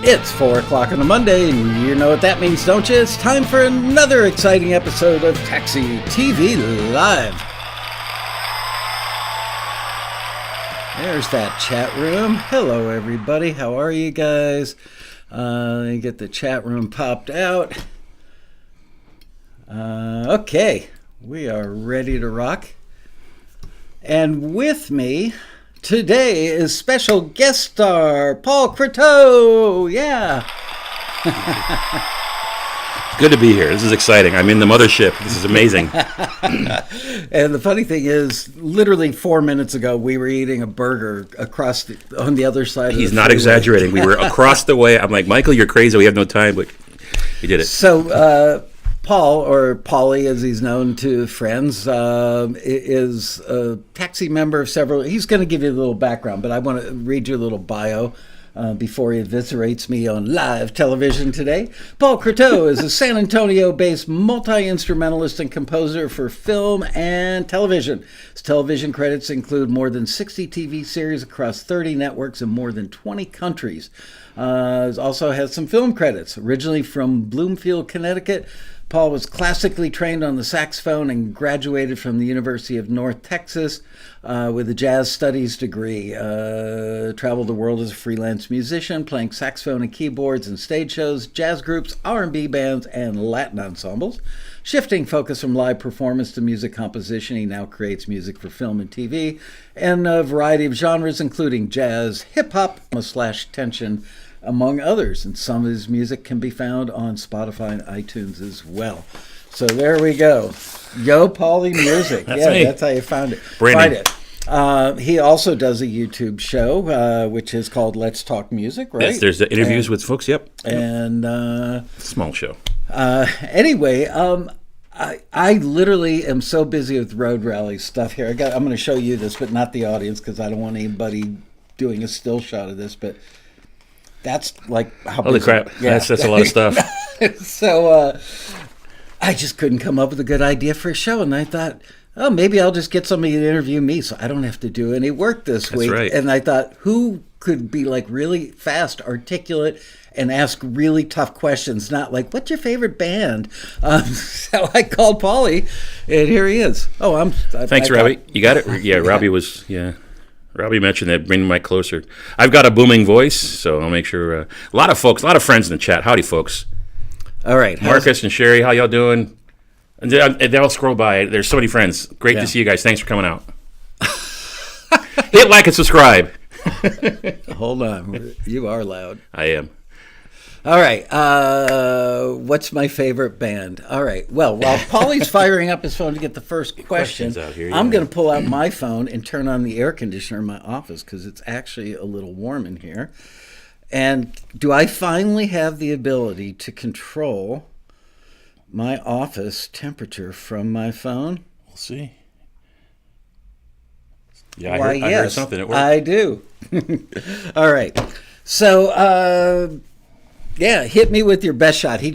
It's 4 o'clock on a Monday, and you know what that means, don't you? It's time for another exciting episode of TAXITV Live. There's that chat room. Hello, everybody. How are you guys? Get the chat room popped out. Okay, we are ready to rock. And with me today is special guest star Paul Croteau. Yeah. Good to be here. This is exciting. I'm in the mothership. This is amazing. And the funny thing is, literally 4 minutes ago, we were eating a burger on the other side of the He's not freeway. exaggerating. We were across the way. I'm like, Michael, you're crazy. We have no time. But he did it. So, Paul, or Paulie as he's known to friends, is a taxi member of several. He's going to give you a little background, but I want to read you a little bio before he eviscerates me on live television today. Paul Croteau is a San Antonio-based multi-instrumentalist and composer for film and television. His television credits include more than 60 TV series across 30 networks in more than 20 countries. Also has some film credits. Originally from Bloomfield, Connecticut, Paul was classically trained on the saxophone and graduated from the University of North Texas with a jazz studies degree. Traveled the world as a freelance musician, playing saxophone and keyboards in stage shows, jazz groups, R&B bands, and Latin ensembles. Shifting focus from live performance to music composition, he now creates music for film and TV and a variety of genres, including jazz, hip-hop, / tension, among others, and some of his music can be found on Spotify and iTunes as well. So there we go. Yo, Paulie Music. That's me. That's how you found it. Brandon. Find it. He also does a YouTube show, which is called Let's Talk Music, right? Yes, there's the interviews with folks. Yep. And small show. Anyway, I literally am so busy with road rally stuff here. I'm going to show you this, but not the audience, because I don't want anybody doing a still shot of this, but that's like how Holy crap. Yeah. That's a lot of stuff. So I just couldn't come up with a good idea for a show. And I thought, oh, maybe I'll just get somebody to interview me so I don't have to do any work this week. Right. And I thought, who could be like really fast, articulate, and ask really tough questions, not like, what's your favorite band? So I called Paulie, and here he is. Oh, Thanks, Robbie. You got it? Yeah, Robbie was, yeah. Robbie mentioned that, bring the mic closer. I've got a booming voice, so I'll make sure. A lot of friends in the chat. Howdy, folks. All right. Marcus and Sherry, how y'all doing? And they'll scroll by. There's so many friends. Great to see you guys. Thanks for coming out. Hit like and subscribe. Hold on. You are loud. I am. All right. What's my favorite band? All right. Well, while Paulie's firing up his phone to get the first question, out here, I'm going to pull out my phone and turn on the air conditioner in my office because it's actually a little warm in here. And do I finally have the ability to control my office temperature from my phone? We'll see. Yeah, I heard something. It worked. I do. All right. So, yeah, hit me with your best shot. He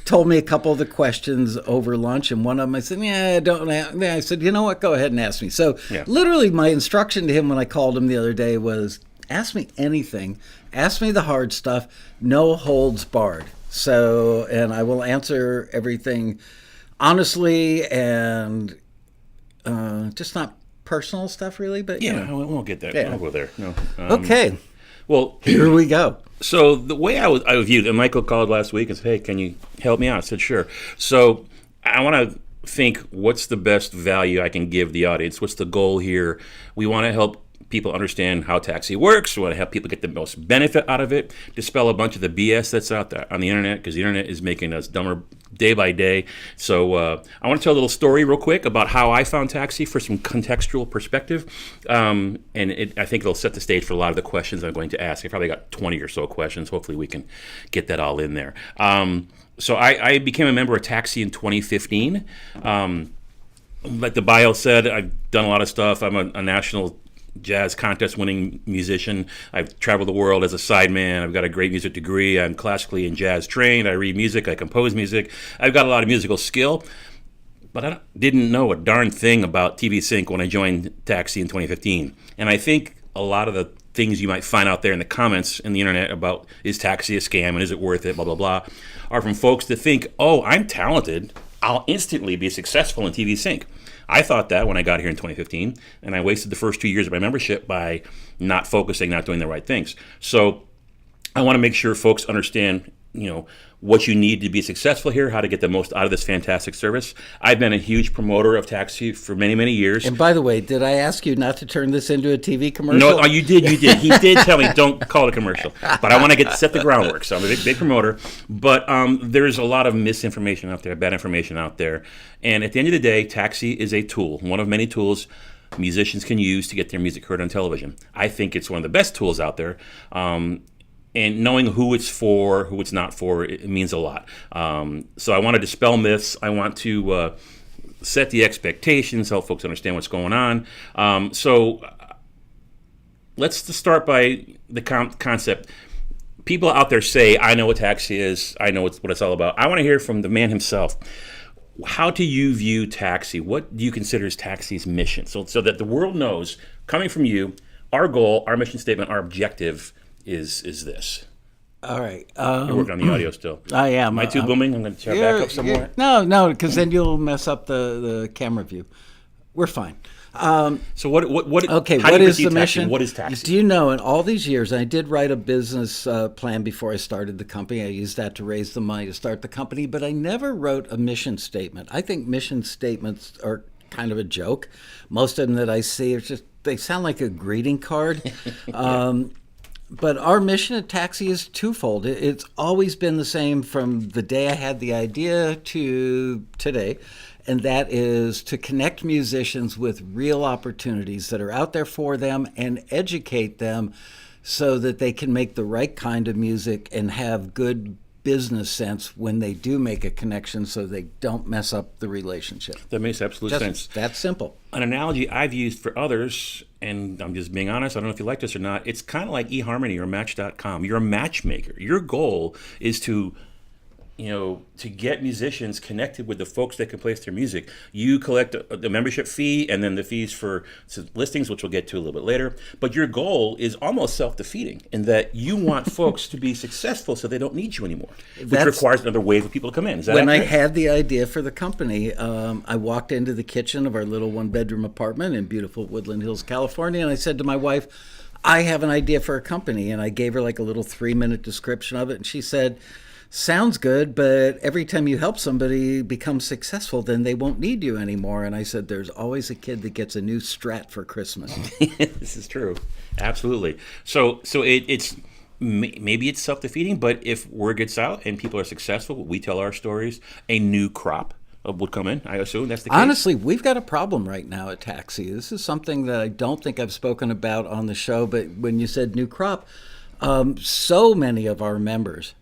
told me a couple of the questions over lunch, and one of them I said, I said, you know what, go ahead and ask me. So literally my instruction to him when I called him the other day was, ask me anything. Ask me the hard stuff. No holds barred. So, and I will answer everything honestly and just not personal stuff really, but we won't get there. Yeah. We'll go there. No. Okay. Well, here we go. So the way I viewed it, Michael called last week and said, hey, can you help me out? I said, sure. So I want to think, what's the best value I can give the audience? What's the goal here? We want to help people understand how taxi works. We want to help people get the most benefit out of it, dispel a bunch of the BS that's out there on the internet, because the internet is making us dumber day by day. So I want to tell a little story real quick about how I found taxi for some contextual perspective. And I think it'll set the stage for a lot of the questions I'm going to ask. I probably got 20 or so questions. Hopefully we can get that all in there. So I became a member of Taxi in 2015. Like the bio said, I've done a lot of stuff. I'm a national jazz contest winning musician. I've traveled the world as a sideman. I've got a great music degree. I'm classically and jazz trained. I read music. I compose music. I've got a lot of musical skill. But I didn't know a darn thing about TV Sync when I joined Taxi in 2015. And I think a lot of the things you might find out there in the comments in the internet about is Taxi a scam and is it worth it, blah, blah, blah, are from folks that think, oh, I'm talented, I'll instantly be successful in TV Sync. I thought that when I got here in 2015, and I wasted the first 2 years of my membership by not focusing, not doing the right things. So I want to make sure folks understand, what you need to be successful here, how to get the most out of this fantastic service. I've been a huge promoter of Taxi for many, many years. And by the way, did I ask you not to turn this into a TV commercial? No, you did. He did tell me don't call it a commercial. But I want to set the groundwork. So I'm a big promoter. But there's a lot of misinformation out there, bad information out there. And at the end of the day, Taxi is a tool, one of many tools musicians can use to get their music heard on television. I think it's one of the best tools out there. And knowing who it's for, who it's not for, it means a lot. So I want to dispel myths. I want to set the expectations, help folks understand what's going on. So let's start by the concept. People out there say, I know what Taxi is. I know what it's all about. I want to hear from the man himself. How do you view Taxi? What do you consider as Taxi's mission? So that the world knows, coming from you, our goal, our mission statement, our objective is this. All right. You're working on the audio still. I am. Am I too booming? I'm going to try to back up some more. No, because then you'll mess up the camera view. We're fine. So what okay, how what do you is the perceive mission? Taxi? What is Taxi? Do you know, in all these years, I did write a business plan before I started the company. I used that to raise the money to start the company, but I never wrote a mission statement. I think mission statements are kind of a joke. Most of them that I see are they sound like a greeting card. But our mission at Taxi is twofold. It's always been the same from the day I had the idea to today, and that is to connect musicians with real opportunities that are out there for them and educate them so that they can make the right kind of music and have good business sense when they do make a connection so they don't mess up the relationship. That makes absolute sense. That's simple. An analogy I've used for others, and I'm just being honest, I don't know if you like this or not, it's kind of like eHarmony or Match.com. You're a matchmaker. Your goal is to get musicians connected with the folks that can place their music. You collect the membership fee and then the fees for listings, which we'll get to a little bit later. But your goal is almost self-defeating in that you want folks to be successful so they don't need you anymore, which requires another wave of people to come in. Is that when accurate? I had the idea for the company, I walked into the kitchen of our little one-bedroom apartment in beautiful Woodland Hills, California, and I said to my wife, I have an idea for a company. And I gave her like a little 3-minute description of it, and she said, sounds good, but every time you help somebody become successful, then they won't need you anymore. And I said, there's always a kid that gets a new Strat for Christmas. This is true. Absolutely. So it's maybe it's self-defeating, but if word gets out and people are successful, we tell our stories, a new crop would come in. I assume that's the case. Honestly, we've got a problem right now at Taxi. This is something that I don't think I've spoken about on the show, but when you said new crop, so many of our members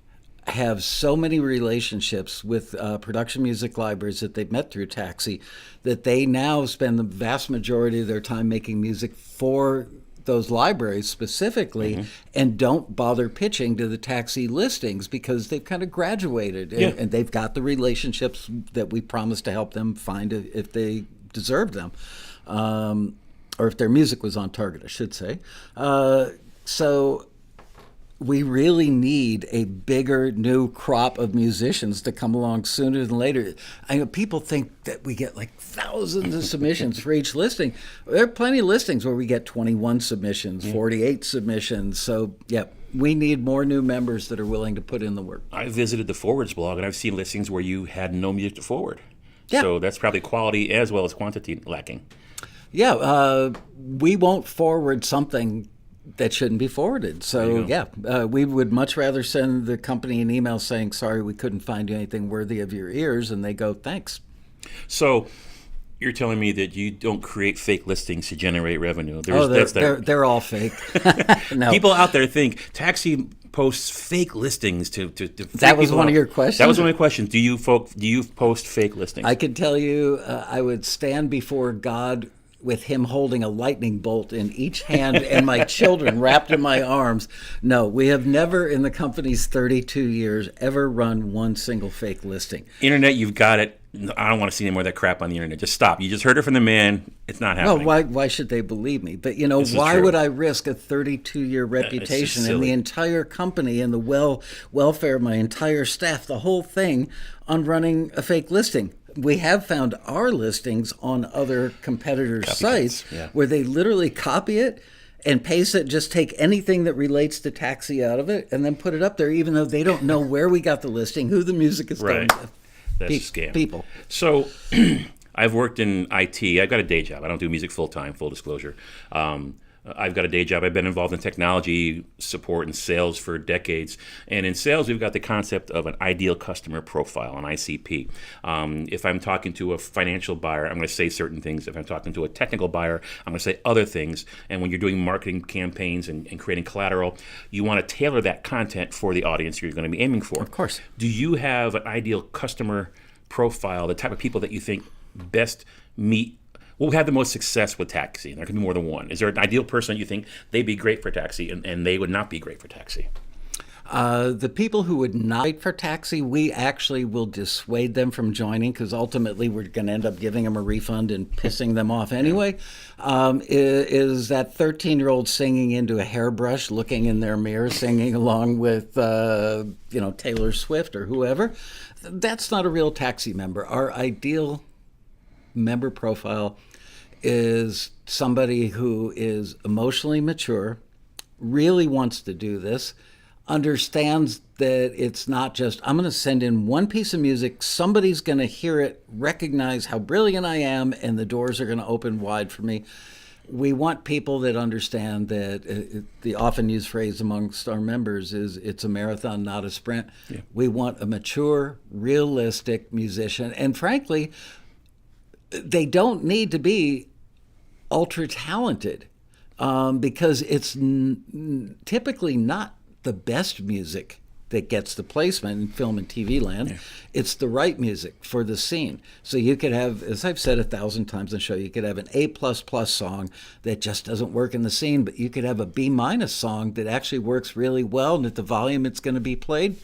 have so many relationships with production music libraries that they've met through Taxi that they now spend the vast majority of their time making music for those libraries specifically, and don't bother pitching to the Taxi listings because they've kind of graduated and they've got the relationships that we promised to help them find if they deserved them, or if their music was on target, I should say. So we really need a bigger new crop of musicians to come along sooner than later. I know people think that we get like thousands of submissions for each listing. There are plenty of listings where we get 21 submissions, 48 submissions. So, yeah, we need more new members that are willing to put in the work. I visited the Forwards blog, and I've seen listings where you had no music to forward. Yeah. So that's probably quality as well as quantity lacking. Yeah, we won't forward something that shouldn't be forwarded. So, we would much rather send the company an email saying, sorry, we couldn't find you anything worthy of your ears, and they go, thanks. So you're telling me that you don't create fake listings to generate revenue. They're all fake. No. People out there think Taxi posts fake listings to that was one of your questions? That was one of my questions. Do you post fake listings? I can tell you I would stand before God with him holding a lightning bolt in each hand and my children wrapped in my arms. No, we have never in the company's 32 years ever run one single fake listing. Internet, you've got it. I don't want to see any more of that crap on the internet. Just stop. You just heard it from the man. It's not happening. Well, why should they believe me? But, why would I risk a 32-year reputation and the entire company and the welfare of my entire staff, the whole thing, on running a fake listing? We have found our listings on other competitors' sites where they literally copy it and paste it, just take anything that relates to taxi out of it and then put it up there, even though they don't know where we got the listing, who the music is going to. That's a scam. People. So I've worked in IT. I've got a day job. I don't do music full time, full disclosure. I've got a day job. I've been involved in technology support and sales for decades. And in sales, we've got the concept of an ideal customer profile, an ICP. If I'm talking to a financial buyer, I'm going to say certain things. If I'm talking to a technical buyer, I'm going to say other things. And when you're doing marketing campaigns and creating collateral, you want to tailor that content for the audience you're going to be aiming for. Of course. Do you have an ideal customer profile, the type of people that you think best meet, will have the most success with taxi? And there can be more than one. Is there an ideal person you think they'd be great for taxi and they would not be great for taxi? The people who would not wait for taxi, we actually will dissuade them from joining because ultimately we're going to end up giving them a refund and pissing them off anyway. Is that 13-year-old singing into a hairbrush, looking in their mirror, singing along with Taylor Swift or whoever? That's not a real taxi member. Our ideal member profile is somebody who is emotionally mature, really wants to do this, understands that it's not just, I'm going to send in one piece of music, somebody's going to hear it, recognize how brilliant I am, and the doors are going to open wide for me. We want people that understand that the often used phrase amongst our members is it's a marathon, not a sprint. Yeah. We want a mature, realistic musician. And frankly, they don't need to be ultra talented because it's typically not the best music that gets the placement in film and TV land. Yeah. It's the right music for the scene. So you could have, as I've said 1,000 times on the show, you could have an A++ song that just doesn't work in the scene, but you could have a B- song that actually works really well, and at the volume it's going to be played,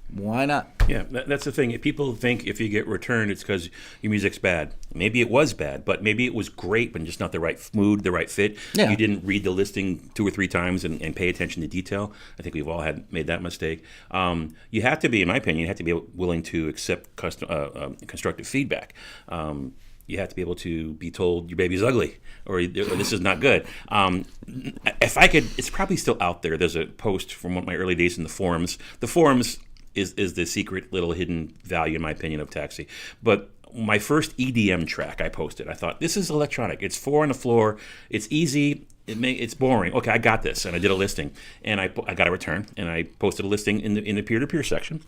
why not? Yeah, that's the thing. People think if you get returned, it's because your music's bad. Maybe it was bad, but maybe it was great, but just not the right mood, the right fit. Yeah. You didn't read the listing 2 or 3 times and pay attention to detail. I think we've all made that mistake. You have to be, in my opinion, you have to be willing to accept constructive feedback. You have to be able to be told your baby's ugly or this is not good. If I could, it's probably still out there. There's a post from one of my early days in the forums. The forums is the secret little hidden value, in my opinion, of taxi. But my first EDM track I posted, I thought, this is electronic. It's 4 on the floor. It's easy. It's boring. Okay, I got this. And I did a listing. And I got a return. And I posted a listing in the peer-to-peer section.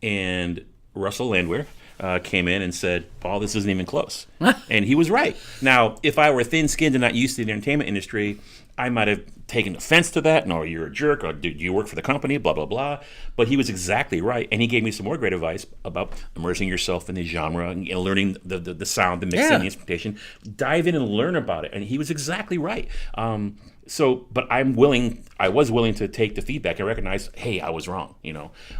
And Russell Landwehr came in and said, Paul, this isn't even close. And he was right. Now, if I were thin-skinned and not used to the entertainment industry, I might have taken offense to that. No, you're a jerk. Or do you work for the company? Blah, blah, blah. But he was exactly right. And he gave me some more great advice about immersing yourself in the genre and learning the sound, the mixing, the instrumentation. Dive in and learn about it. And he was exactly right. But I was willing to take the feedback and recognize, hey, I was wrong.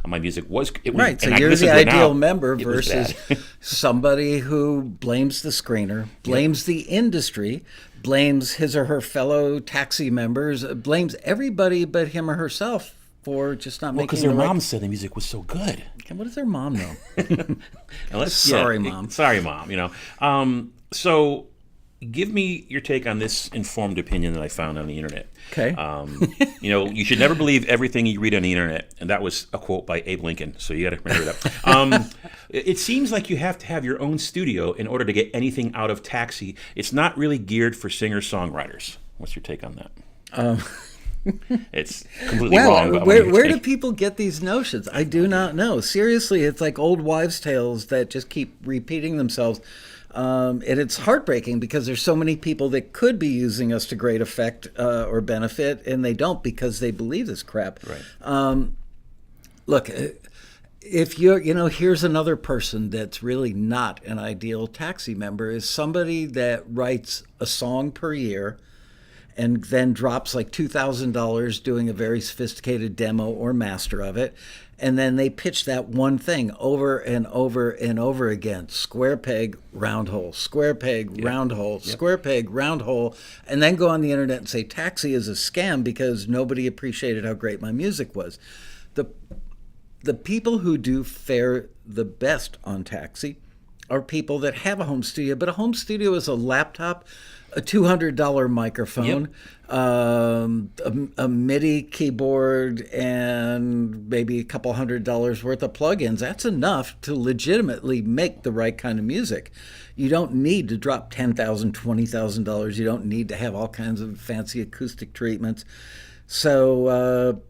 My music was right. So you're the ideal member versus somebody who blames the screener, blames the industry, blames his or her fellow taxi members, blames everybody but him or herself for just not making. Because their mom said the music was so good. And what does their mom know? Sorry, mom. Sorry, mom. So give me your take on this informed opinion that I found on the internet. Okay. You should never believe everything you read on the internet. And that was a quote by Abe Lincoln. So you got to remember that. It seems like you have to have your own studio in order to get anything out of taxi. It's not really geared for singer-songwriters. What's your take on that? It's completely wrong. But where do people get these notions? I do not know. Seriously, it's like old wives' tales that just keep repeating themselves. And it's heartbreaking because there's so many people that could be using us to great effect or benefit, and they don't because they believe this crap. Right. Look, if here's another person that's really not an ideal taxi member, is somebody that writes a song per year and then drops like $2,000 doing a very sophisticated demo or master of it. And then they pitch that one thing over and over and over again. Square peg, round hole, square peg, round hole, square peg, round hole. And then go on the internet and say Taxi is a scam because nobody appreciated how great my music was. The people who do fare the best on Taxi are people that have a home studio. But a home studio is a laptop, a $200 microphone, a MIDI keyboard, and maybe a couple $100 worth of plugins. That's enough to legitimately make the right kind of music. You don't need to drop $10,000, $20,000. You don't need to have all kinds of fancy acoustic treatments. So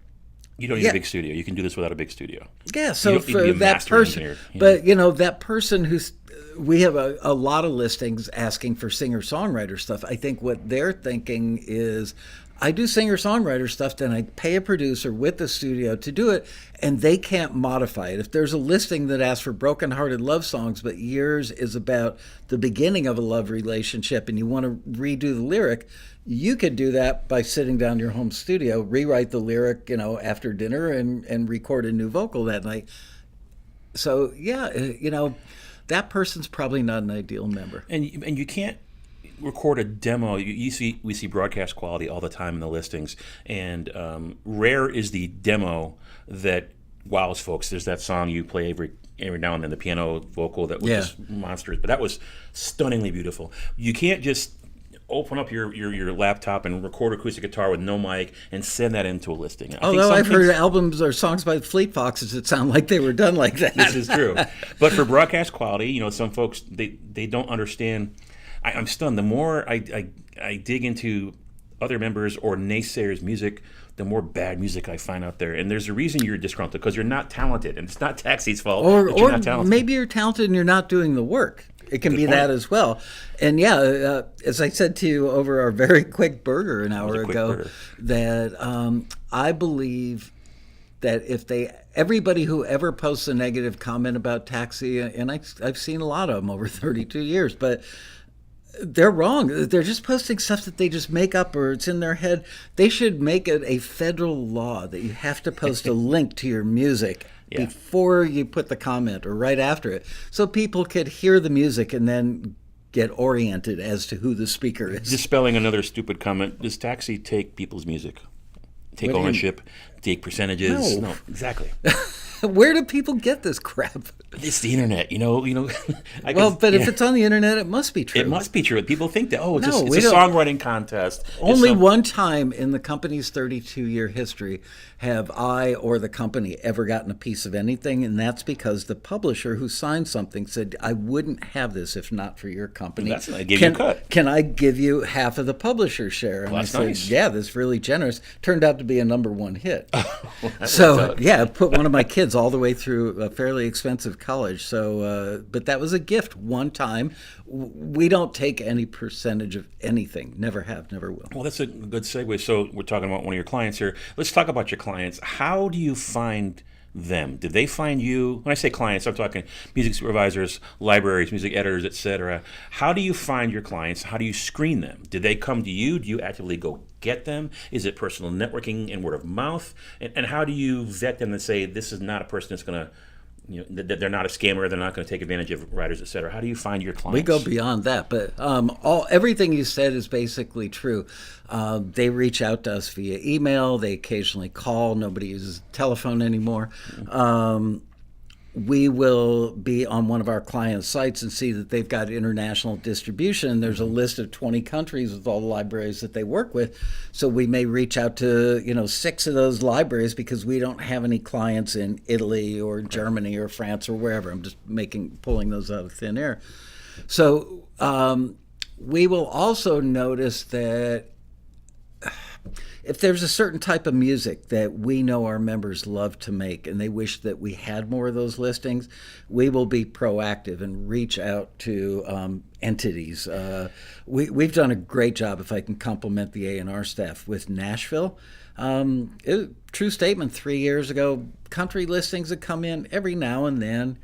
you don't need a big studio. You can do this without a big studio. Yeah, so for that person, but that person who's, we have a lot of listings asking for singer-songwriter stuff. I think what they're thinking is, I do singer-songwriter stuff, then I pay a producer with the studio to do it, and they can't modify it. If there's a listing that asks for broken-hearted love songs, but yours is about the beginning of a love relationship, and you want to redo the lyric, you could do that by sitting down in your home studio, rewrite the lyric, after dinner, and record a new vocal that night. So, that person's probably not an ideal member. And you can't record a demo. We see broadcast quality all the time in the listings, and rare is the demo that wows folks. There's that song you play every now and then, the piano vocal that was just monstrous, but that was stunningly beautiful. You can't just open up your laptop and record acoustic guitar with no mic and send that into a listing. Although I've heard albums or songs by Fleet Foxes that sound like they were done like that. This is true. But for broadcast quality, some folks, they don't understand. I'm stunned. The more I dig into other members or naysayers' music, the more bad music I find out there. And there's a reason you're disgruntled, because you're not talented. And it's not Taxi's fault that you're not talented. Maybe you're talented and you're not doing the work. It can be that as well. And as I said to you over our very quick burger an hour ago, that I believe that if everybody who ever posts a negative comment about Taxi, and I've seen a lot of them over 32 years, but they're wrong. They're just posting stuff that they just make up or it's in their head. They should make it a federal law that you have to post a link to your music before you put the comment or right after it, so people could hear the music and then get oriented as to who the speaker is. Dispelling another stupid comment, does Taxi take people's music? Take ownership? Take percentages? No, exactly. Where do people get this crap? It's the internet, But if it's on the internet, it must be true. It must be true. People think that, it's a songwriting contest. Only one time in the company's 32-year history have I or the company ever gotten a piece of anything, and that's because the publisher who signed something said, I wouldn't have this if not for your company. That's I give you a cut. Can I give you half of the publisher share? And I said, nice. Yeah, that's really generous. Turned out to be a #1 hit. So, put one of my kids all the way through a fairly expensive college. So, but that was a gift one time. We don't take any percentage of anything. Never have, never will. Well, that's a good segue. So we're talking about one of your clients here. Let's talk about your clients. How do you find them? Did they find you? When I say clients, I'm talking music supervisors, libraries, music editors, etc. How do you find your clients? How do you screen them? Did they come to you? Do you actively go get them? Is it personal networking and word of mouth? And how do you vet them and say, this is not a person that's going to, that they're not a scammer, they're not going to take advantage of writers, etc. How do you find your clients? We go beyond that, but everything you said is basically true. They reach out to us via email. They occasionally call. Nobody uses telephone anymore. We will be on one of our clients' sites and see that they've got international distribution. There's a list of 20 countries with all the libraries that they work with. So we may reach out to 6 of those libraries because we don't have any clients in Italy or Germany or France or wherever. I'm just pulling those out of thin air. So we will also notice that if there's a certain type of music that we know our members love to make and they wish that we had more of those listings, we will be proactive and reach out to entities. We've done a great job, if I can compliment the A&R staff, with Nashville. True statement, 3 years ago, country listings would come in every now and then.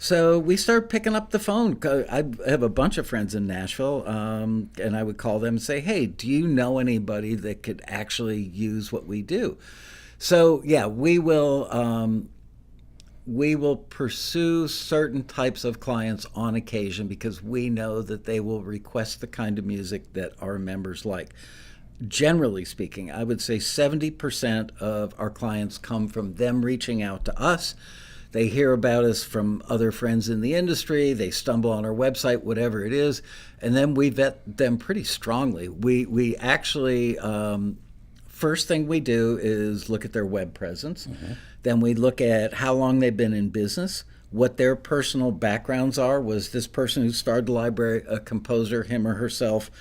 So we started picking up the phone. I have a bunch of friends in Nashville, and I would call them and say, hey, do you know anybody that could actually use what we do? So, yeah, we will pursue certain types of clients on occasion because we know that they will request the kind of music that our members like. Generally speaking, I would say 70% of our clients come from them reaching out to us. They hear about us from other friends in the industry. They stumble on our website, whatever it is, and then we vet them pretty strongly. We actually, first thing we do is look at their web presence. Mm-hmm. Then we look at how long they've been in business, what their personal backgrounds are. Was this person who started the library a composer, him or herself,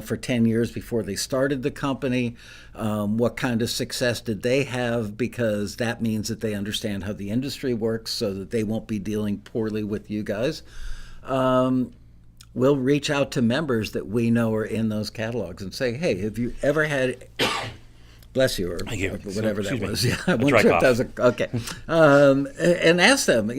for 10 years before they started the company? What kind of success did they have? Because that means that they understand how the industry works so that they won't be dealing poorly with you guys. We'll reach out to members that we know are in those catalogs and say, hey, have you ever had... Bless you, or whatever that was. Yeah, I wasn't sure if that was okay. And ask them,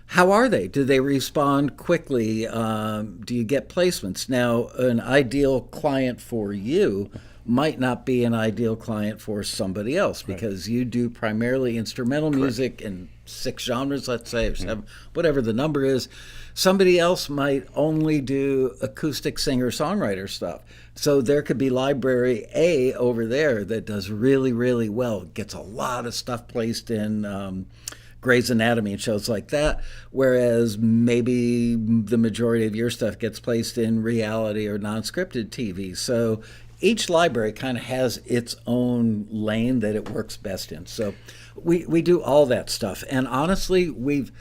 how are they? Do they respond quickly? Do you get placements? Now, an ideal client for you might not be an ideal client for somebody else because you do primarily instrumental music in 6 genres, let's say, or 7, whatever the number is. Somebody else might only do acoustic singer-songwriter stuff. So there could be library A over there that does really, really well, gets a lot of stuff placed in Grey's Anatomy and shows like that, whereas maybe the majority of your stuff gets placed in reality or non-scripted TV. So each library kind of has its own lane that it works best in. So we do all that stuff. And honestly, we've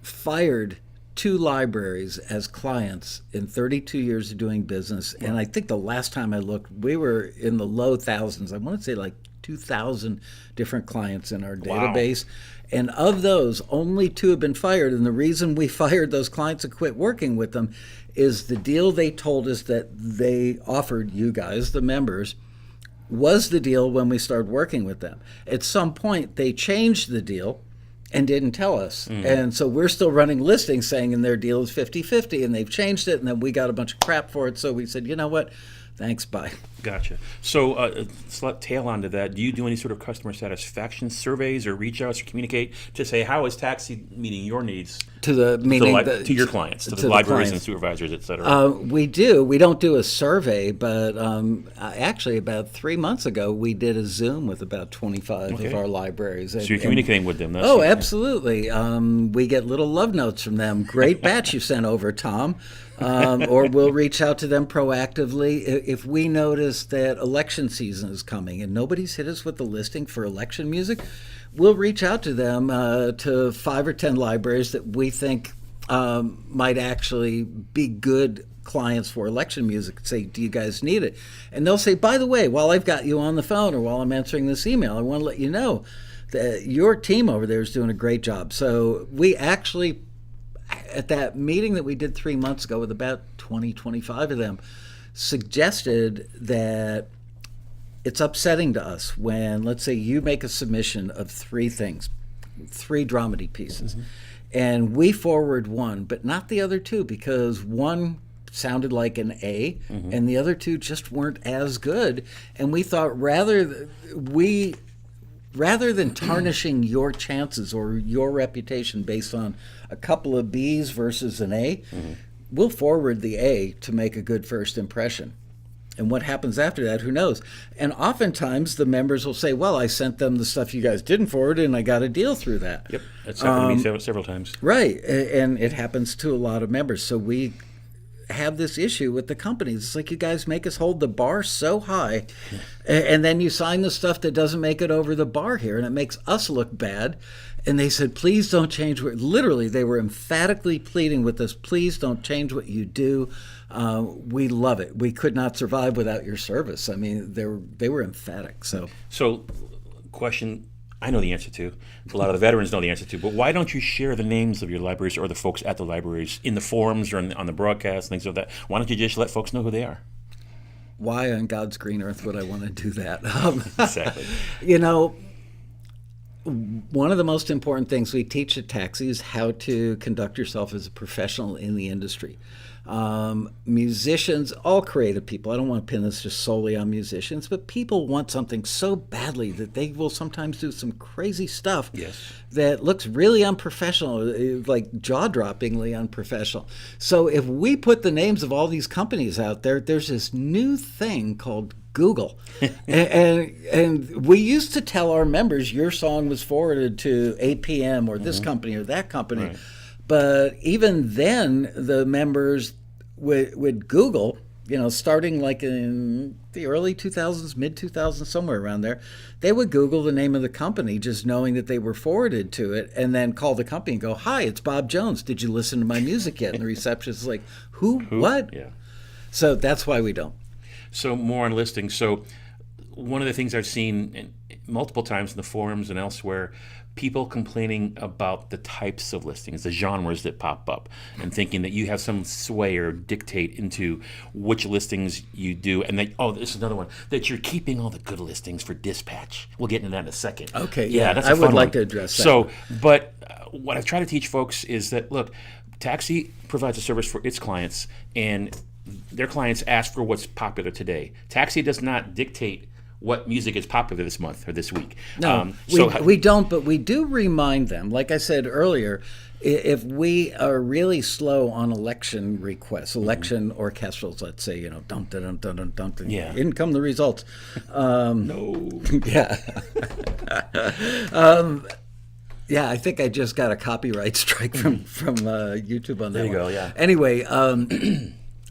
fired 2 libraries as clients in 32 years of doing business. And I think the last time I looked, we were in the low thousands. I want to say like 2,000 different clients in our database. Wow. And of those, only 2 have been fired. And the reason we fired those clients and quit working with them is the deal they told us that they offered you guys, the members, was the deal when we started working with them. At some point, they changed the deal and didn't tell us. Mm-hmm. And so we're still running listings saying in their deal is 50-50, and they've changed it, and then we got a bunch of crap for it. So we said, you know what? Thanks, bye. Gotcha. So let's tail on to that. Do you do any sort of customer satisfaction surveys or reach outs or communicate to say, how is Taxi meeting your needs? To your clients, to the libraries and supervisors, et cetera. We do. We don't do a survey, but actually about 3 months ago, we did a Zoom with about 25 of our libraries. So you're communicating with them. Absolutely. We get little love notes from them. Great batch you sent over, Tom. Or we'll reach out to them proactively if we notice that election season is coming and nobody's hit us with the listing for election music. We'll reach out to them to 5 or 10 libraries that we think might actually be good clients for election music. Say, do you guys need it? And they'll say, by the way, while I've got you on the phone or while I'm answering this email, I want to let you know that your team over there is doing a great job. So we actually, at that meeting that we did 3 months ago with about 25 of them, suggested that it's upsetting to us when, let's say, you make a submission of 3 things, 3 dramedy pieces, and we forward one, but not the other 2 because one sounded like an A, and the other 2 just weren't as good. And we thought rather than tarnishing your chances or your reputation based on a couple of B's versus an A, we'll forward the A to make a good first impression. And what happens after that, who knows? And oftentimes the members will say, well, I sent them the stuff you guys didn't forward and I got a deal through that. Yep, that's happened to me several times. Right, and it happens to a lot of members. So we have this issue with the companies. It's like, you guys make us hold the bar so high, and then you sign the stuff that doesn't make it over the bar here, and it makes us look bad. And they said, please don't change. Literally, they were emphatically pleading with us, please don't change what you do. We love it. We could not survive without your service. I mean, they were emphatic. So question I know the answer to, a lot of the veterans know the answer to, but why don't you share the names of your libraries or the folks at the libraries in the forums or on the broadcast, things like that? Why don't you just let folks know who they are? Why on God's green earth would I want to do that? Exactly. one of the most important things we teach at Taxi is how to conduct yourself as a professional in the industry. Musicians, all creative people, I don't want to pin this just solely on musicians, but people want something so badly that they will sometimes do some crazy stuff that looks really unprofessional, like jaw-droppingly unprofessional. So if we put the names of all these companies out there, there's this new thing called Google. and we used to tell our members your song was forwarded to APM or this company or that company. Right. But even then, the members would Google, starting like in the early 2000s, mid 2000s, somewhere around there, they would Google the name of the company, just knowing that they were forwarded to it, and then call the company and go, "Hi, it's Bob Jones. Did you listen to my music yet?" And the receptionist is like, Who? What? Yeah. So that's why we don't. So more on listings. So one of the things I've seen multiple times in the forums and elsewhere, people complaining about the types of listings, the genres that pop up, and thinking that you have some sway or dictate into which listings you do. And then, this is another one, that you're keeping all the good listings for dispatch. We'll get into that in a second. Okay, yeah, that's I would like to address that. So, but what I try to teach folks is that, look, Taxi provides a service for its clients, and their clients ask for what's popular today. Taxi does not dictate what music is popular this month or this week. No, we don't, but we do remind them, like I said earlier, if we are really slow on election requests, election orchestrals, let's say, dum dum dum dum dum, in come the results. No. Yeah. Yeah, I think I just got a copyright strike from YouTube on that. There you one. go. Yeah. Anyway.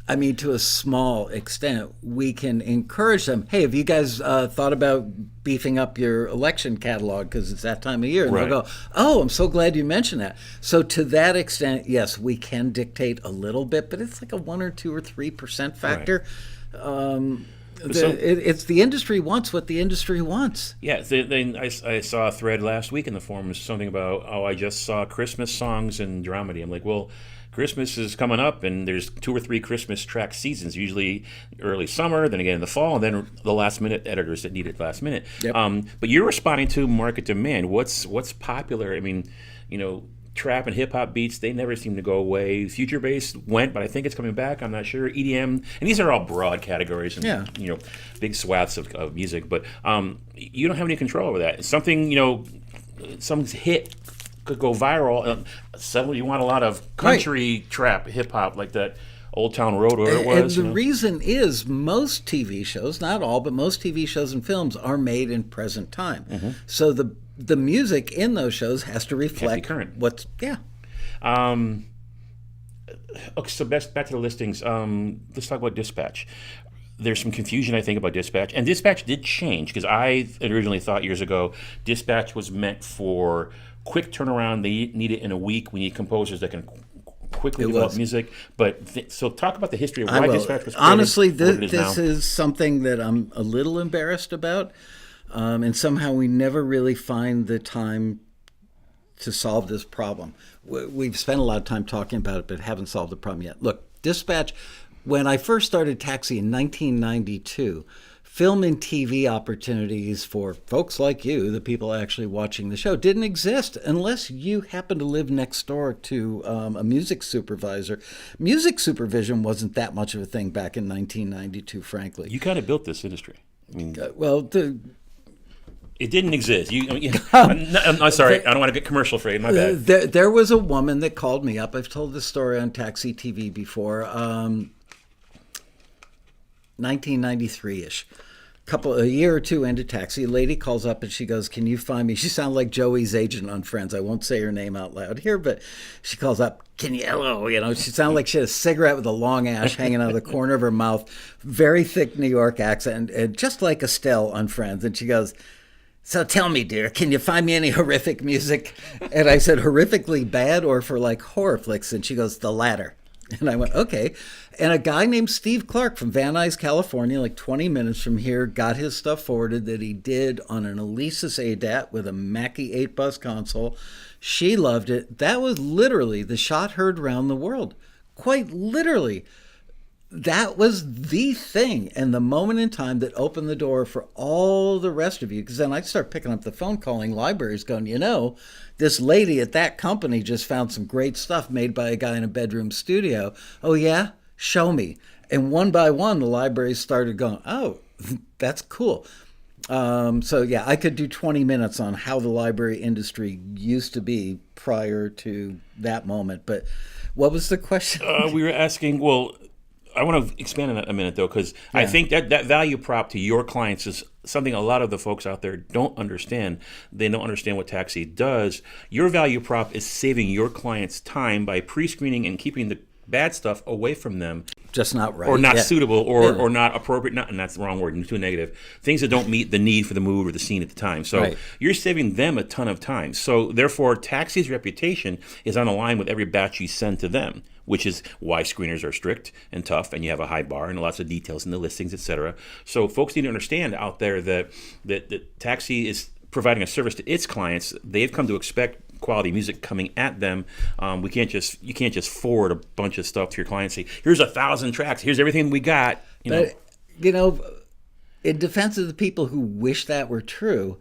I mean, to a small extent, we can encourage them. Hey, have you guys thought about beefing up your election catalog because it's that time of year? And they'll go, "Oh, I'm so glad you mentioned that." So to that extent, yes, we can dictate a little bit, but it's like a 1 or 2 or 3% factor. Right. It's the industry wants what the industry wants. Yeah, I saw a thread last week in the forums, something about, I just saw Christmas songs in dramedy. I'm like, well, Christmas is coming up, and there's 2 or 3 Christmas track seasons, usually early summer, then again in the fall, and then the last-minute editors that need it last minute. Yep. But you're responding to market demand. What's popular? I mean, trap and hip-hop beats, they never seem to go away. Future bass went, but I think it's coming back. I'm not sure. EDM, and these are all broad categories and big swaths of music, but you don't have any control over that. Something, some hit could go viral. Suddenly you want a lot of country trap, hip-hop, like that Old Town Road, whatever it was. And the reason is most TV shows, not all, but most TV shows and films are made in present time. Mm-hmm. So the music in those shows has to reflect current. Okay, so back to the listings. Let's talk about dispatch. There's some confusion, I think, about dispatch. And dispatch did change, because I originally thought years ago dispatch was meant for quick turnaround. They need it in a week. We need composers that can quickly develop music. But so talk about the history of why dispatch was created. Honestly, this is something that I'm a little embarrassed about. And somehow we never really find the time to solve this problem. We've spent a lot of time talking about it, but haven't solved the problem yet. Look, dispatch, when I first started Taxi in 1992, film and TV opportunities for folks like you, the people actually watching the show, didn't exist unless you happened to live next door to a music supervisor. Music supervision wasn't that much of a thing back in 1992, frankly. You kind of built this industry. I mean, it didn't exist. I'm sorry. I don't want to get commercial for you. My bad. There was a woman that called me up. I've told this story on TAXITV before. 1993-ish. A year or two into Taxi, a lady calls up and she goes, "Can you find me?" She sounded like Joey's agent on Friends. I won't say her name out loud here, but she calls up, "Can you, hello?" She sounded like she had a cigarette with a long ash hanging out of the corner of her mouth, very thick New York accent, and just like Estelle on Friends. And she goes, "So tell me, dear, can you find me any horrific music?" And I said, "Horrifically bad or for like horror flicks?" And she goes, "The latter." And I went, okay. And a guy named Steve Clark from Van Nuys, California, like 20 minutes from here, got his stuff forwarded that he did on an Alesis ADAT with a Mackie 8 bus console. She loved it. That was literally the shot heard around the world. Quite literally. that was the thing, and the moment in time that opened the door for all the rest of you. Because then I'd start picking up the phone, calling libraries, going, this lady at that company just found some great stuff made by a guy in a bedroom studio. Oh yeah, show me. And one by one, the libraries started going, oh, that's cool. So yeah, I could do 20 minutes on how the library industry used to be prior to that moment. But what was the question? We were asking, well, I want to expand on that a minute, though, because I think that value prop to your clients is something a lot of the folks out there don't understand. They don't understand what Taxi does. Your value prop is saving your clients time by pre-screening and keeping the bad stuff away from them. Just not right. Or not suitable, or not appropriate, and that's the wrong word, too negative. Things that don't meet the need for the mood or the scene at the time. So you're saving them a ton of time. So therefore, Taxi's reputation is on the line with every batch you send to them, which is why screeners are strict and tough, and you have a high bar and lots of details in the listings, etc. So folks need to understand out there that Taxi is providing a service to its clients. They've come to expect quality music coming at them. You can't just forward a bunch of stuff to your client and say, here's 1,000 tracks, here's everything we got. But in defense of the people who wish that were true,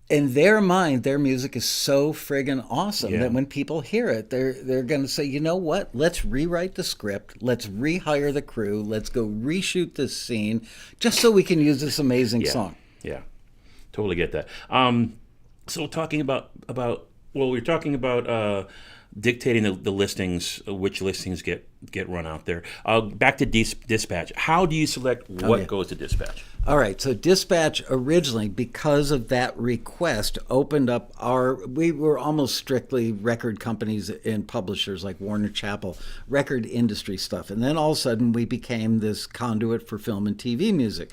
in their mind, their music is so friggin' awesome that when people hear it, they're going to say, you know what? Let's rewrite the script. Let's rehire the crew. Let's go reshoot this scene just so we can use this amazing song. Yeah, totally get that. So talking about we're talking about dictating the listings, which listings get run out there. Back to dispatch. How do you select what goes to dispatch? All right, so dispatch originally, because of that request, opened up we were almost strictly record companies and publishers like Warner Chappell, record industry stuff. And then all of a sudden we became this conduit for film and TV music.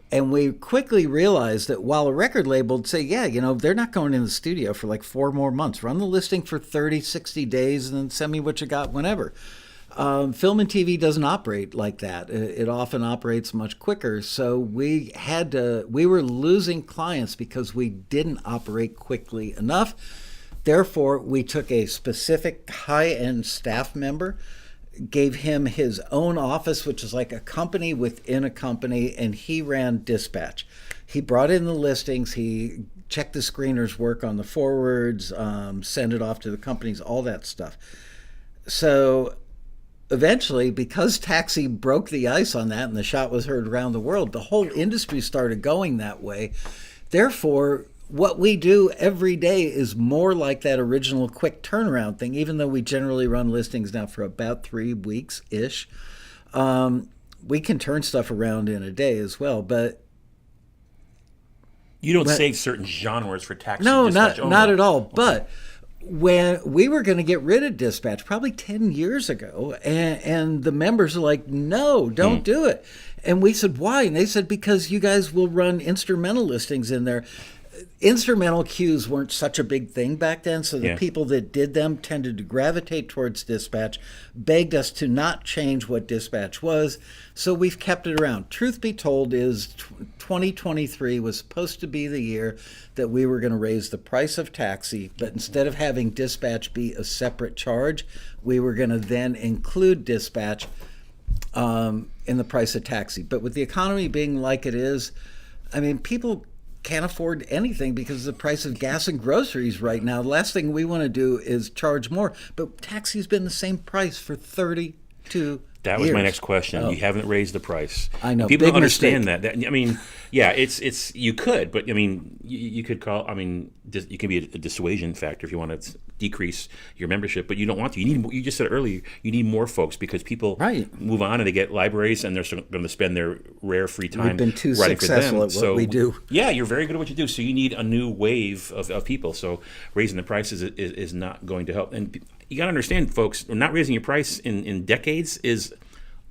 And we quickly realized that while a record label would say, they're not going in the studio for like 4 more months. Run the listing for 30, 60 days and then send me what you got whenever. Film and TV doesn't operate like that. It often operates much quicker. So we were losing clients because we didn't operate quickly enough. Therefore, we took a specific high-end staff member, gave him his own office, which is like a company within a company, and he ran dispatch. He brought in the listings, he checked the screener's work on the forwards, sent it off to the companies, all that stuff. So eventually, because Taxi broke the ice on that and the shot was heard around the world, the whole industry started going that way. Therefore, what we do every day is more like that original quick turnaround thing, even though we generally run listings now for about 3 weeks-ish. We can turn stuff around in a day as well, but... You don't save certain genres for Taxi No, dispatch? not at all. Okay. But when we were going to get rid of dispatch probably 10 years ago, and the members are like, no, don't do it. And we said, why? And they said, because you guys will run instrumental listings in there. Instrumental cues weren't such a big thing back then, so the people that did them tended to gravitate towards dispatch, begged us to not change what dispatch was, so we've kept it around. Truth be told is 2023 was supposed to be the year that we were going to raise the price of Taxi, but instead of having dispatch be a separate charge, we were going to then include dispatch in the price of Taxi. But with the economy being like it is, I mean, people can't afford anything because of the price of gas and groceries right now. The last thing we want to do is charge more. But Taxi's been the same price for 32 That was years. My next question. Oh. You haven't raised the price. I know. People don't understand mistake. that. I mean, yeah, it's you could, but I mean, you could call. I mean, you can be a dissuasion factor if you want to decrease your membership, but you don't want to. You need. You just said earlier, you need more folks because people move on and they get libraries and they're going to spend their rare free time. We've been too writing successful for them. at what we do. Yeah, you're very good at what you do. So you need a new wave of people. So raising the prices is not going to help. And you got to understand, folks, not raising your price in decades is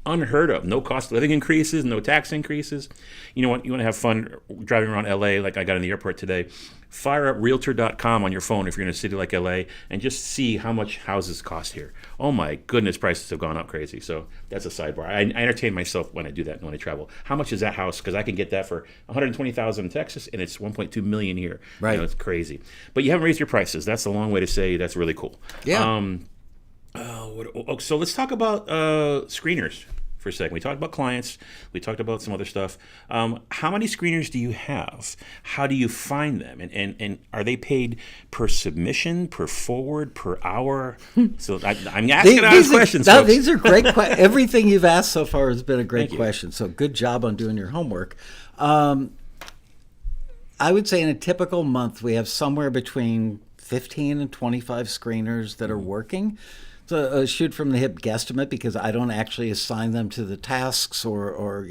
unheard of. No cost of living increases, no tax increases. You know what? You want to have fun driving around LA like I got in the airport today. Fire up realtor.com on your phone if you're in a city like LA and just see how much houses cost here. Oh my goodness, prices have gone up crazy. So that's a sidebar. I entertain myself when I do that when I travel. How much is that house? Because I can get that for $120,000 in Texas and it's $1.2 million here. Right. You know, it's crazy. But you haven't raised your prices. That's a long way to say that's really cool. Yeah. So let's talk about screeners. for a second. We talked about clients. We talked about some other stuff. How many screeners do you have? How do you find them? And are they paid per submission, per forward, per hour? So I'm asking honest questions. No, these are great questions. Everything you've asked so far has been a great Thank question. So good job on doing your homework. I would say in a typical month, we have somewhere between 15 and 25 screeners that are working. It's a shoot from the hip guesstimate because I don't actually assign them to the tasks or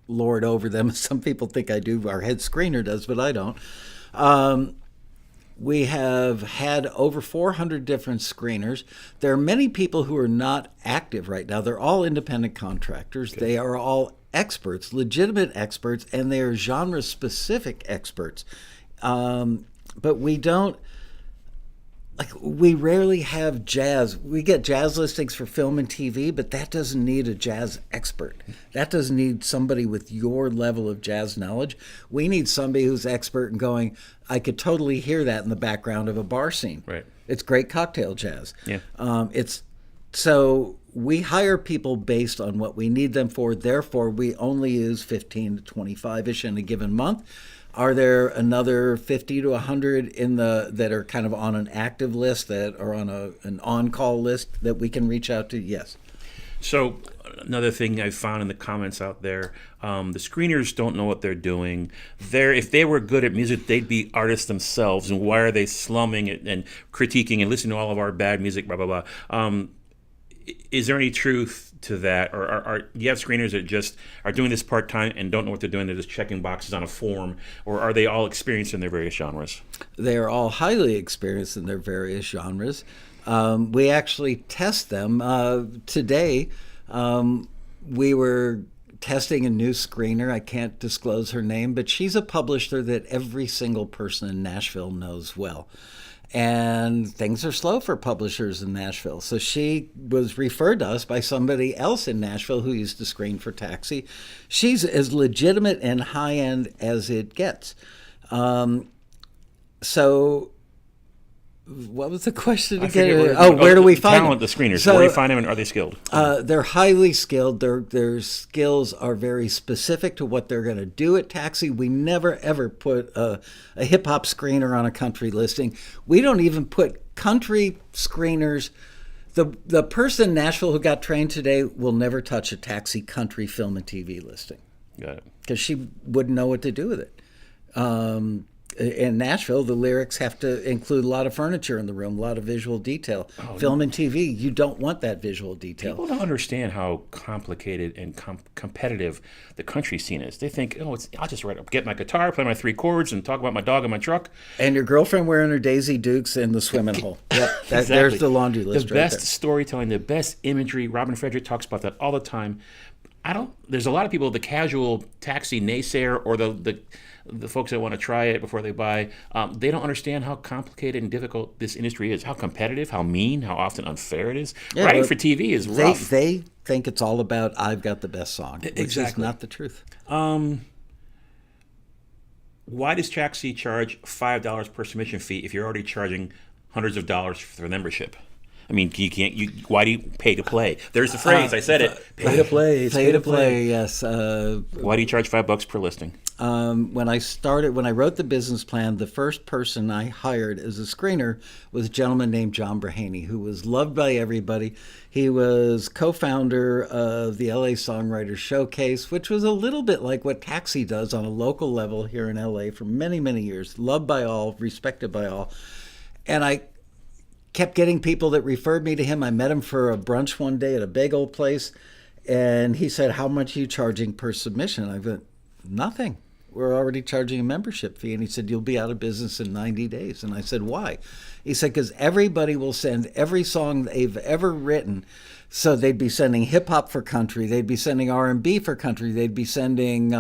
lord over them. Some people think I do. Our head screener does, but I don't. We have had over 400 different screeners. There are many people who are not active right now. They're all independent contractors. Okay. They are all experts, legitimate experts, and they are genre-specific experts. But we don't, we rarely have jazz. We get jazz listings for film and TV, but that doesn't need a jazz expert. That doesn't need somebody with your level of jazz knowledge. We need somebody who's expert in going, I could totally hear that in the background of a bar scene. Right. It's great cocktail jazz. Yeah. So we hire people based on what we need them for. Therefore, we only use 15 to 25-ish in a given month. Are there another 50 to 100 that are kind of on an active list, that are on an on-call list that we can reach out to? Yes. So another thing I found in the comments out there, the screeners don't know what they're doing. If they were good at music, they'd be artists themselves. And why are they slumming it and critiquing and listening to all of our bad music, blah, blah, blah. Is there any truth to that? Or do you have screeners that just are doing this part-time and don't know what they're doing? They're just checking boxes on a form? Or are they all experienced in their various genres? They are all highly experienced in their various genres. We actually test them. Today, we were testing a new screener. I can't disclose her name, but she's a publisher that every single person in Nashville knows well. And things are slow for publishers in Nashville. So she was referred to us by somebody else in Nashville who used to screen for Taxi. She's as legitimate and high-end as it gets. So what was the question again? Where do we find talent, the screeners? So, where do you find them, and are they skilled? They're highly skilled. Their skills are very specific to what they're going to do at Taxi. We never, ever put a hip-hop screener on a country listing. We don't even put country screeners. The person in Nashville who got trained today will never touch a Taxi country film and TV listing. Got it. Because she wouldn't know what to do with it. In Nashville, the lyrics have to include a lot of furniture in the room, a lot of visual detail. Film and TV, you don't want that visual detail. People don't understand how complicated and competitive the country scene is. They think, I'll just get my guitar, play my 3 chords, and talk about my dog in my truck. And your girlfriend wearing her Daisy Dukes in the swimming hole. Yep, exactly. There's the laundry list. The best storytelling, the best imagery. Robin Frederick talks about that all the time. There's a lot of people, the casual Taxi naysayer or the folks that want to try it before they buy, they don't understand how complicated and difficult this industry is, how competitive, how mean, how often unfair it is. Yeah, writing for TV is rough. They think it's all about, I've got the best song, which is not the truth. Why does Taxi charge $5 per submission fee if you're already charging hundreds of dollars for the membership? I mean, why do you pay to play? There's the phrase, I said it. Pay to play. Pay to play, yes. Why do you charge $5 per listing? When I wrote the business plan, the first person I hired as a screener was a gentleman named John Brahaney, who was loved by everybody. He was co-founder of the LA Songwriters Showcase, which was a little bit like what Taxi does on a local level here in LA for many, many years. Loved by all, respected by all. And I kept getting people that referred me to him. I met him for a brunch one day at a bagel place, and he said, how much are you charging per submission? I went, nothing. We're already charging a membership fee. And he said, you'll be out of business in 90 days. And I said, why? He said, because everybody will send every song they've ever written. So they'd be sending hip hop for country. They'd be sending R&B for country. They'd be sending,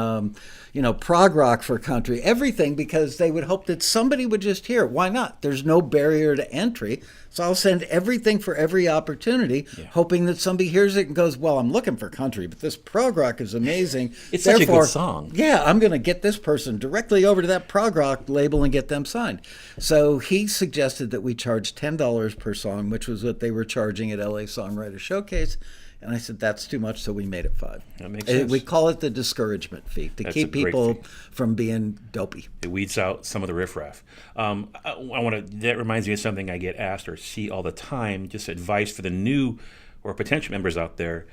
prog rock for country, everything, because they would hope that somebody would just hear it. Why not? There's no barrier to entry. So I'll send everything for every opportunity, hoping that somebody hears it and goes, well, I'm looking for country, but this prog rock is amazing. It's such a good song. Yeah, I'm going to get this person directly over to that prog rock label and get them signed. So he suggested that we charge $10 per song, which was what they were charging at LA Songwriters Showcase. And I said, that's too much, so we made it 5. That makes sense. We call it the discouragement fee, to That's keep a great people fee. from being dopey. It weeds out some of the riffraff. I want to. That reminds me of something I get asked or see all the time. Just advice for the new or potential members out there.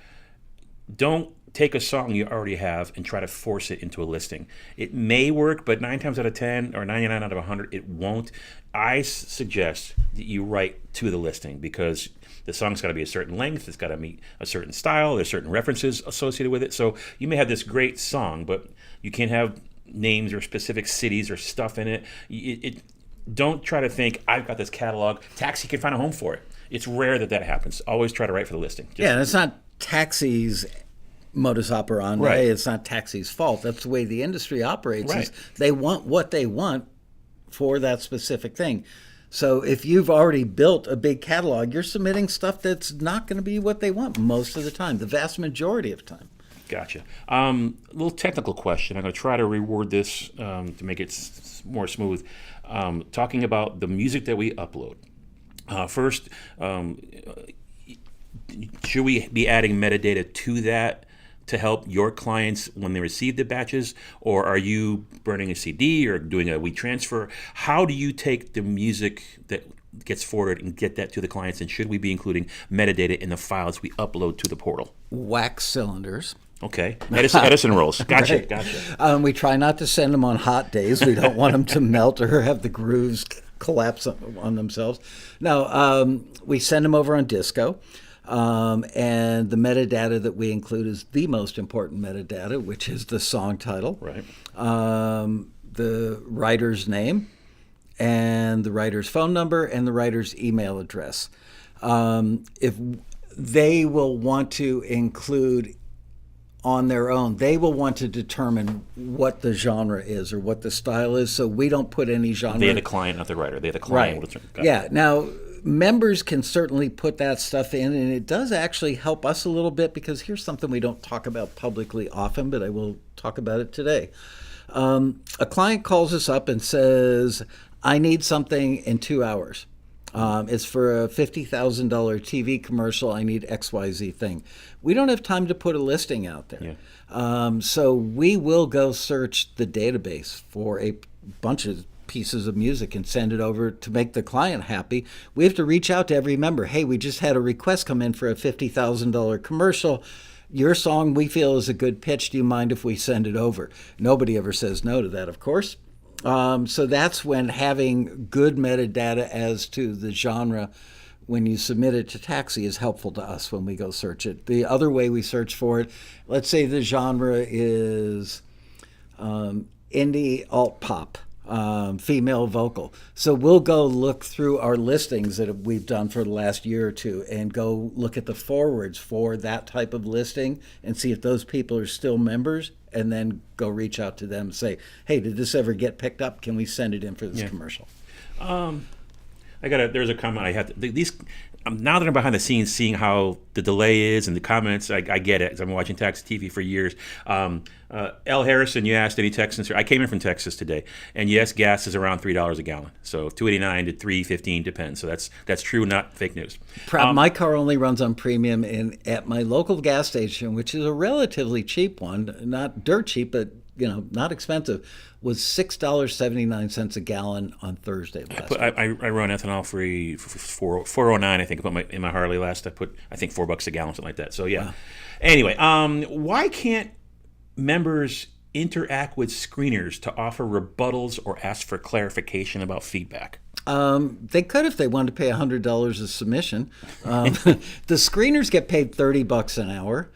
Don't take a song you already have and try to force it into a listing. It may work, but 9 times out of 10 or 99 out of 100, it won't. I suggest that you write to the listing, because the song's got to be a certain length. It's got to meet a certain style. There's certain references associated with it. So you may have this great song, but you can't have names or specific cities or stuff in it. Don't try to think, I've got this catalog, Taxi can find a home for it. It's rare that happens. Always try to write for the listing. Yeah, and it's not Taxi's modus operandi. Right. It's not Taxi's fault. That's the way the industry operates. Right. Is they want what they want for that specific thing. So if you've already built a big catalog, you're submitting stuff that's not going to be what they want most of the time, the vast majority of the time. Gotcha. A little technical question. I'm going to try to reword this to make it more smooth. Talking about the music that we upload. First, should we be adding metadata to that to help your clients when they receive the batches, or are you burning a CD or doing a WeTransfer? How do you take the music that gets forwarded and get that to the clients, and should we be including metadata in the files we upload to the portal? Wax cylinders. Okay, Edison rolls. Gotcha, Right. gotcha. We try not to send them on hot days. We don't want them to melt or have the grooves collapse on themselves. No, we send them over on Disco. And the metadata that we include is the most important metadata, which is the song title, Right. The writer's name, and the writer's phone number, and the writer's email address. If they will want to include on their own, they will want to determine what the genre is or what the style is, so we don't put any genre. They're the client, not the writer. They're the client. Right. Yeah. Now, members can certainly put that stuff in, and it does actually help us a little bit, because here's something we don't talk about publicly often, but I will talk about it today. A client calls us up and says, I need something in 2 hours. It's for a $50,000 TV commercial. I need XYZ thing. We don't have time to put a listing out there. Yeah. So we will go search the database for a bunch of pieces of music and send it over to make the client happy. We have to reach out to every member. Hey, we just had a request come in for a $50,000 commercial. Your song we feel is a good pitch. Do you mind if we send it over? Nobody ever says no to that, of course. So that's when having good metadata as to the genre when you submit it to Taxi is helpful to us when we go search it. The other way we search for it, let's say the genre is indie alt pop, female vocal. So we'll go look through our listings that we've done for the last year or two and go look at the forwards for that type of listing and see if those people are still members, and then go reach out to them and say, hey, did this ever get picked up? Can we send it in for this commercial? There's a comment I had. Now that I'm behind the scenes, seeing how the delay is and the comments, I get it. 'Cause I've been watching TAXITV for years. L. Harrison, you asked any Texans. I came in from Texas today, and yes, gas is around $3 a gallon. So $2.89 to $3.15 depends. So that's true, not fake news. My car only runs on premium, and at my local gas station, which is a relatively cheap one, not dirt cheap, but not expensive, was $6.79 a gallon on Thursday last week. I run ethanol free for 409. I think I put in my Harley last. I put $4 a gallon, something like that. So yeah. Wow. Anyway, why can't members interact with screeners to offer rebuttals or ask for clarification about feedback? They could if they wanted to pay $100 a submission. The screeners get paid $30 an hour.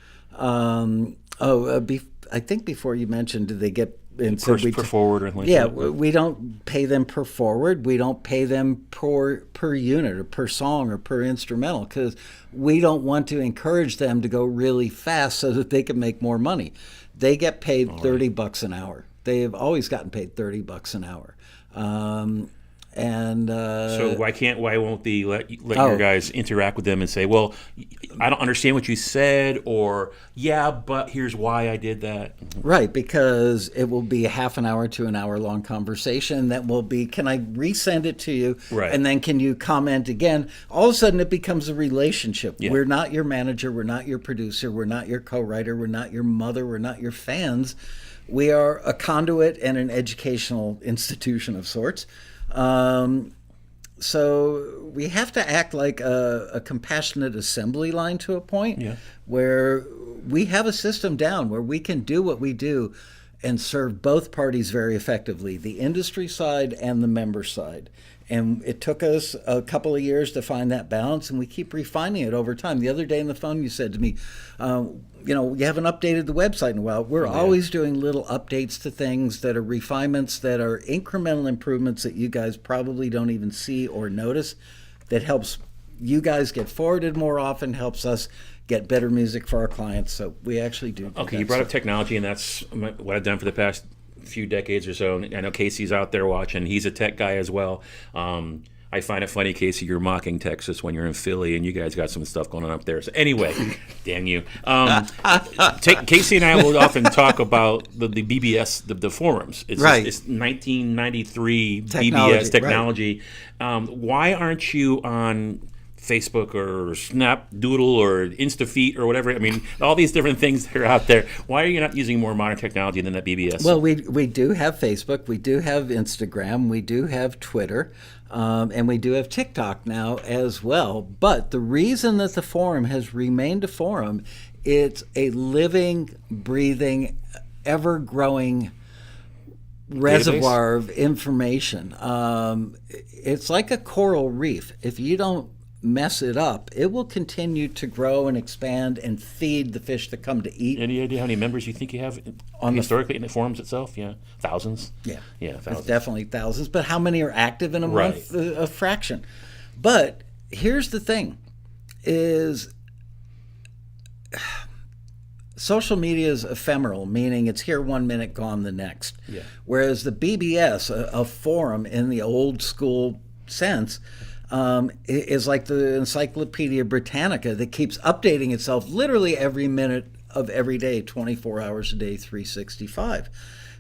I think before you mentioned, did they get per forward or anything like that? Yeah, we don't pay them per forward. We don't pay them per unit or per song or per instrumental, because we don't want to encourage them to go really fast so that they can make more money. They get paid $30 an hour. They have always gotten paid $30 an hour. And so why won't they let your guys interact with them and say, well, I don't understand what you said, or yeah, but here's why I did that. Right, because it will be a half an hour to an hour long conversation that will be, can I resend it to you? Right. And then can you comment again? All of a sudden it becomes a relationship. Yeah. We're not your manager, we're not your producer, we're not your co-writer, we're not your mother, we're not your fans. We are a conduit and an educational institution of sorts. So we have to act like a compassionate assembly line to a point where we have a system down where we can do what we do and serve both parties very effectively, the industry side and the member side. And it took us a couple of years to find that balance, and we keep refining it over time. The other day on the phone, you said to me, you haven't updated the website in a while. We're always doing little updates to things that are refinements, that are incremental improvements that you guys probably don't even see or notice, that helps you guys get forwarded more often, helps us get better music for our clients. So we actually do. Okay, you brought up technology, and that's what I've done for the past few decades or so. I know Casey's out there watching. He's a tech guy as well. I find it funny, Casey, you're mocking Texas when you're in Philly, and you guys got some stuff going on up there. So anyway, damn you. Casey and I will often talk about the BBS, the forums. It's 1993 BBS technology. Right. Why aren't you on Facebook or Snapdoodle or InstaFeet or whatever? I mean, all these different things that are out there. Why are you not using more modern technology than that BBS? Well, we do have Facebook, we do have Instagram, we do have Twitter, and we do have TikTok now as well. But the reason that the forum has remained a forum, it's a living, breathing, ever-growing reservoir of information. It's like a coral reef. If you don't mess it up, it will continue to grow and expand and feed the fish that come to eat. Any idea how many members you think you have historically in the forums itself? Yeah, thousands. Yeah, thousands. It's definitely thousands. But how many are active in a month? A fraction. But here's the thing: is social media is ephemeral, meaning it's here 1 minute, gone the next. Yeah. Whereas the BBS, a forum in the old school sense, is like the Encyclopedia Britannica that keeps updating itself literally every minute of every day, 24 hours a day, 365.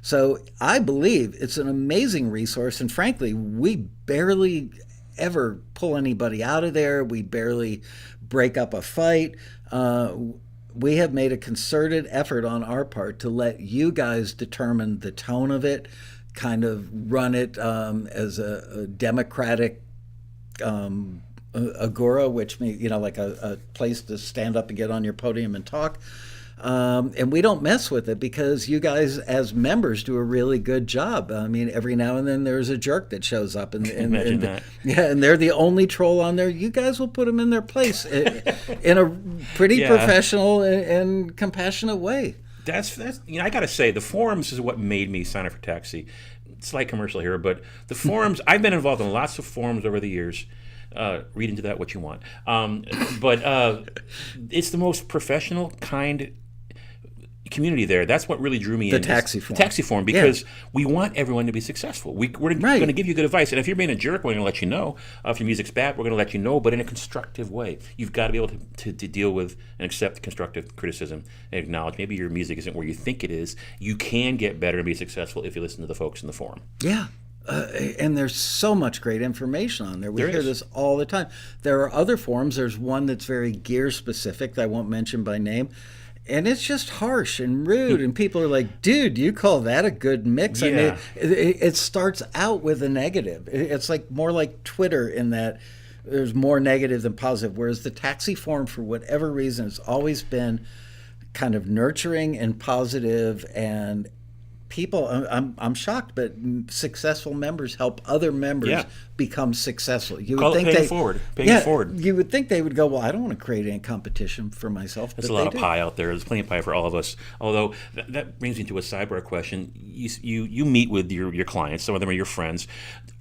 So I believe it's an amazing resource, and frankly, we barely ever pull anybody out of there. We barely break up a fight. We have made a concerted effort on our part to let you guys determine the tone of it, kind of run it as a democratic agora, which means, like a place to stand up and get on your podium and talk. And we don't mess with it because you guys as members do a really good job. I mean, every now and then there's a jerk that shows up and they're the only troll on there. You guys will put them in their place in a pretty professional and compassionate way. That's I got to say, the forums is what made me sign up for Taxi. Slight commercial here, but the forums, I've been involved in lots of forums over the years. Read into that what you want. But it's the most professional kind community there. That's what really drew me in. The Taxi Forum. The Taxi Forum, because we want everyone to be successful. We're going to give you good advice. And if you're being a jerk, we're going to let you know. If your music's bad, we're going to let you know, but in a constructive way. You've got to be able to deal with and accept constructive criticism and acknowledge maybe your music isn't where you think it is. You can get better and be successful if you listen to the folks in the forum. Yeah. And there's so much great information on there. We hear this all the time. There are other forums. There's one that's very gear specific that I won't mention by name. And it's just harsh and rude. And people are like, dude, you call that a good mix? Yeah. I mean, it starts out with a negative. It's like more like Twitter in that there's more negative than positive. Whereas the Taxi Forum, for whatever reason, has always been kind of nurturing and positive, and people, I'm shocked, but successful members help other members become successful. You would think paying it forward. You would think they would go, well, I don't want to create any competition for myself. There's a lot of pie out there. There's plenty of pie for all of us. Although that brings me to a sidebar question. You meet with your clients. Some of them are your friends.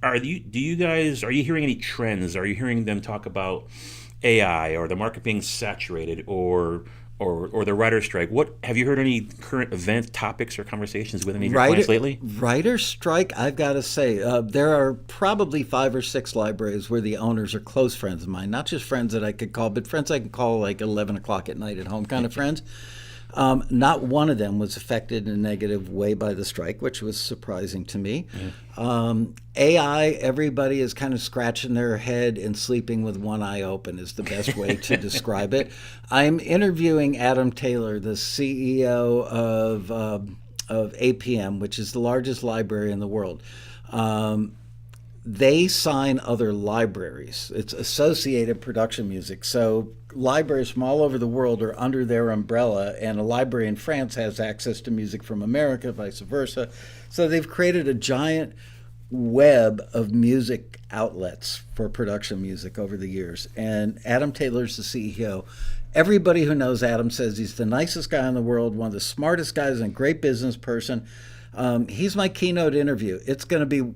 Are you hearing any trends? Are you hearing them talk about AI or the market being saturated or or the writer's strike. What have you heard any current event topics or conversations with any of your clients lately? Writer's strike, I've got to say, there are probably 5 or 6 libraries where the owners are close friends of mine, not just friends that I could call, but friends I can call like 11 o'clock at night at home kind of friends. Not one of them was affected in a negative way by the strike, which was surprising to me. AI, everybody is kind of scratching their head and sleeping with one eye open is the best way to describe it. I'm interviewing Adam Taylor, the CEO of APM, which is the largest library in the world. They sign other libraries. It's associated production music. So libraries from all over the world are under their umbrella, and a library in France has access to music from America, vice versa. So they've created a giant web of music outlets for production music over the years. And Adam Taylor's the CEO. Everybody who knows Adam says he's the nicest guy in the world, one of the smartest guys, and a great business person. He's my keynote interview. It's going to be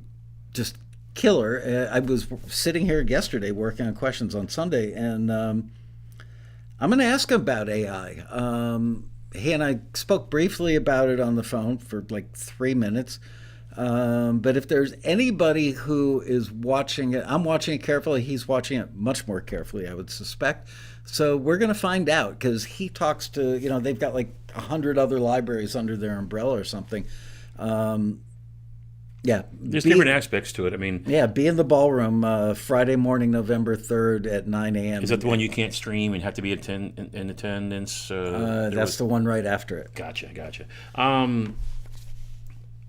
just killer. I was sitting here yesterday working on questions on Sunday, and I'm going to ask him about AI. He and I spoke briefly about it on the phone for like 3 minutes. But if there's anybody who is watching it, I'm watching it carefully. He's watching it much more carefully, I would suspect. So we're going to find out, because he talks to, they've got like 100 other libraries under their umbrella or something. Yeah. There's different aspects to it. I mean, yeah, be in the ballroom Friday morning, November 3rd at 9 a.m. Is that the one you can't stream and have to be in attendance? That's the one right after it. Gotcha.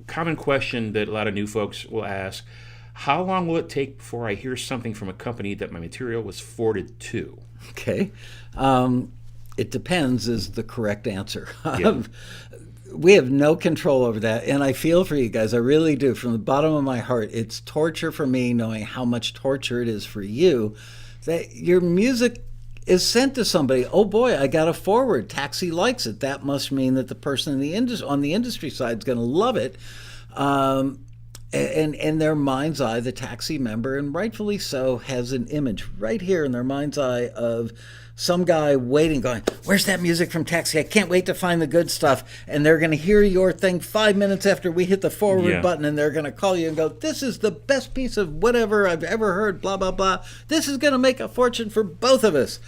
Common question that a lot of new folks will ask: how long will it take before I hear something from a company that my material was forwarded to? Okay. It depends is the correct answer. Yeah. We have no control over that, and I feel for you guys. I really do. From the bottom of my heart, it's torture for me knowing how much torture it is for you that your music is sent to somebody. Oh boy, I got a forward. Taxi likes it. That must mean that the person on the industry side is going to love it. And in their mind's eye, the Taxi member, and rightfully so, has an image right here in their mind's eye of some guy waiting, going, where's that music from Taxi? I can't wait to find the good stuff. And they're going to hear your thing 5 minutes after we hit the forward button, and they're going to call you and go, this is the best piece of whatever I've ever heard, blah, blah, blah. This is going to make a fortune for both of us.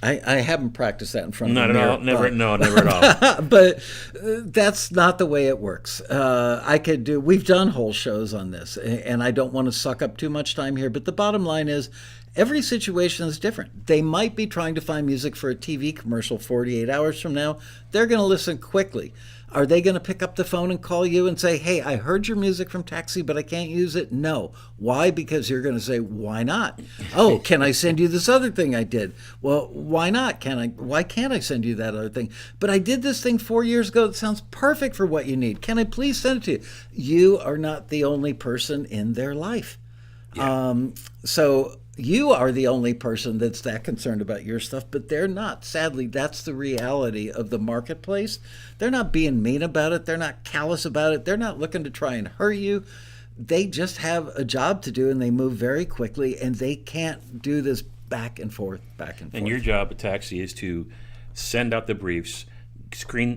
I haven't practiced that in front of Not the at mirror. all. Never at all. But that's not the way it works. We've done whole shows on this, and I don't want to suck up too much time here, but the bottom line is every situation is different. They might be trying to find music for a TV commercial 48 hours from now. They're going to listen quickly. Are they going to pick up the phone and call you and say, hey, I heard your music from Taxi, but I can't use it? No. Why? Because you're going to say, why not? Oh, can I send you this other thing I did? Well, why not? Why can't I send you that other thing? But I did this thing 4 years ago that sounds perfect for what you need. Can I please send it to you? You are not the only person in their life. Yeah. So you are the only person that's that concerned about your stuff, but they're not. Sadly, that's the reality of the marketplace. They're not being mean about it. They're not callous about it. They're not looking to try and hurt you. They just have a job to do, and they move very quickly, and they can't do this back and forth. And your job at Taxi is to send out the briefs,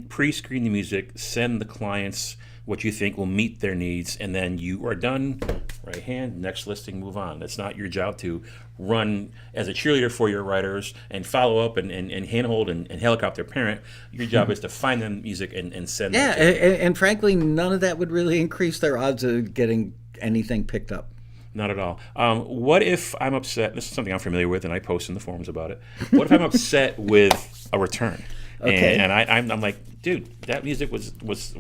pre-screen the music, send the clients what you think will meet their needs, and then you are done. Right hand, next listing, move on. It's not your job to run as a cheerleader for your writers and follow up and handhold and helicopter parent. Your job is to find them music and send them. Yeah, and frankly, none of that would really increase their odds of getting anything picked up. Not at all. What if I'm upset? This is something I'm familiar with, and I post in the forums about it. What if I'm upset with a return? Okay. And I'm like, dude, that music was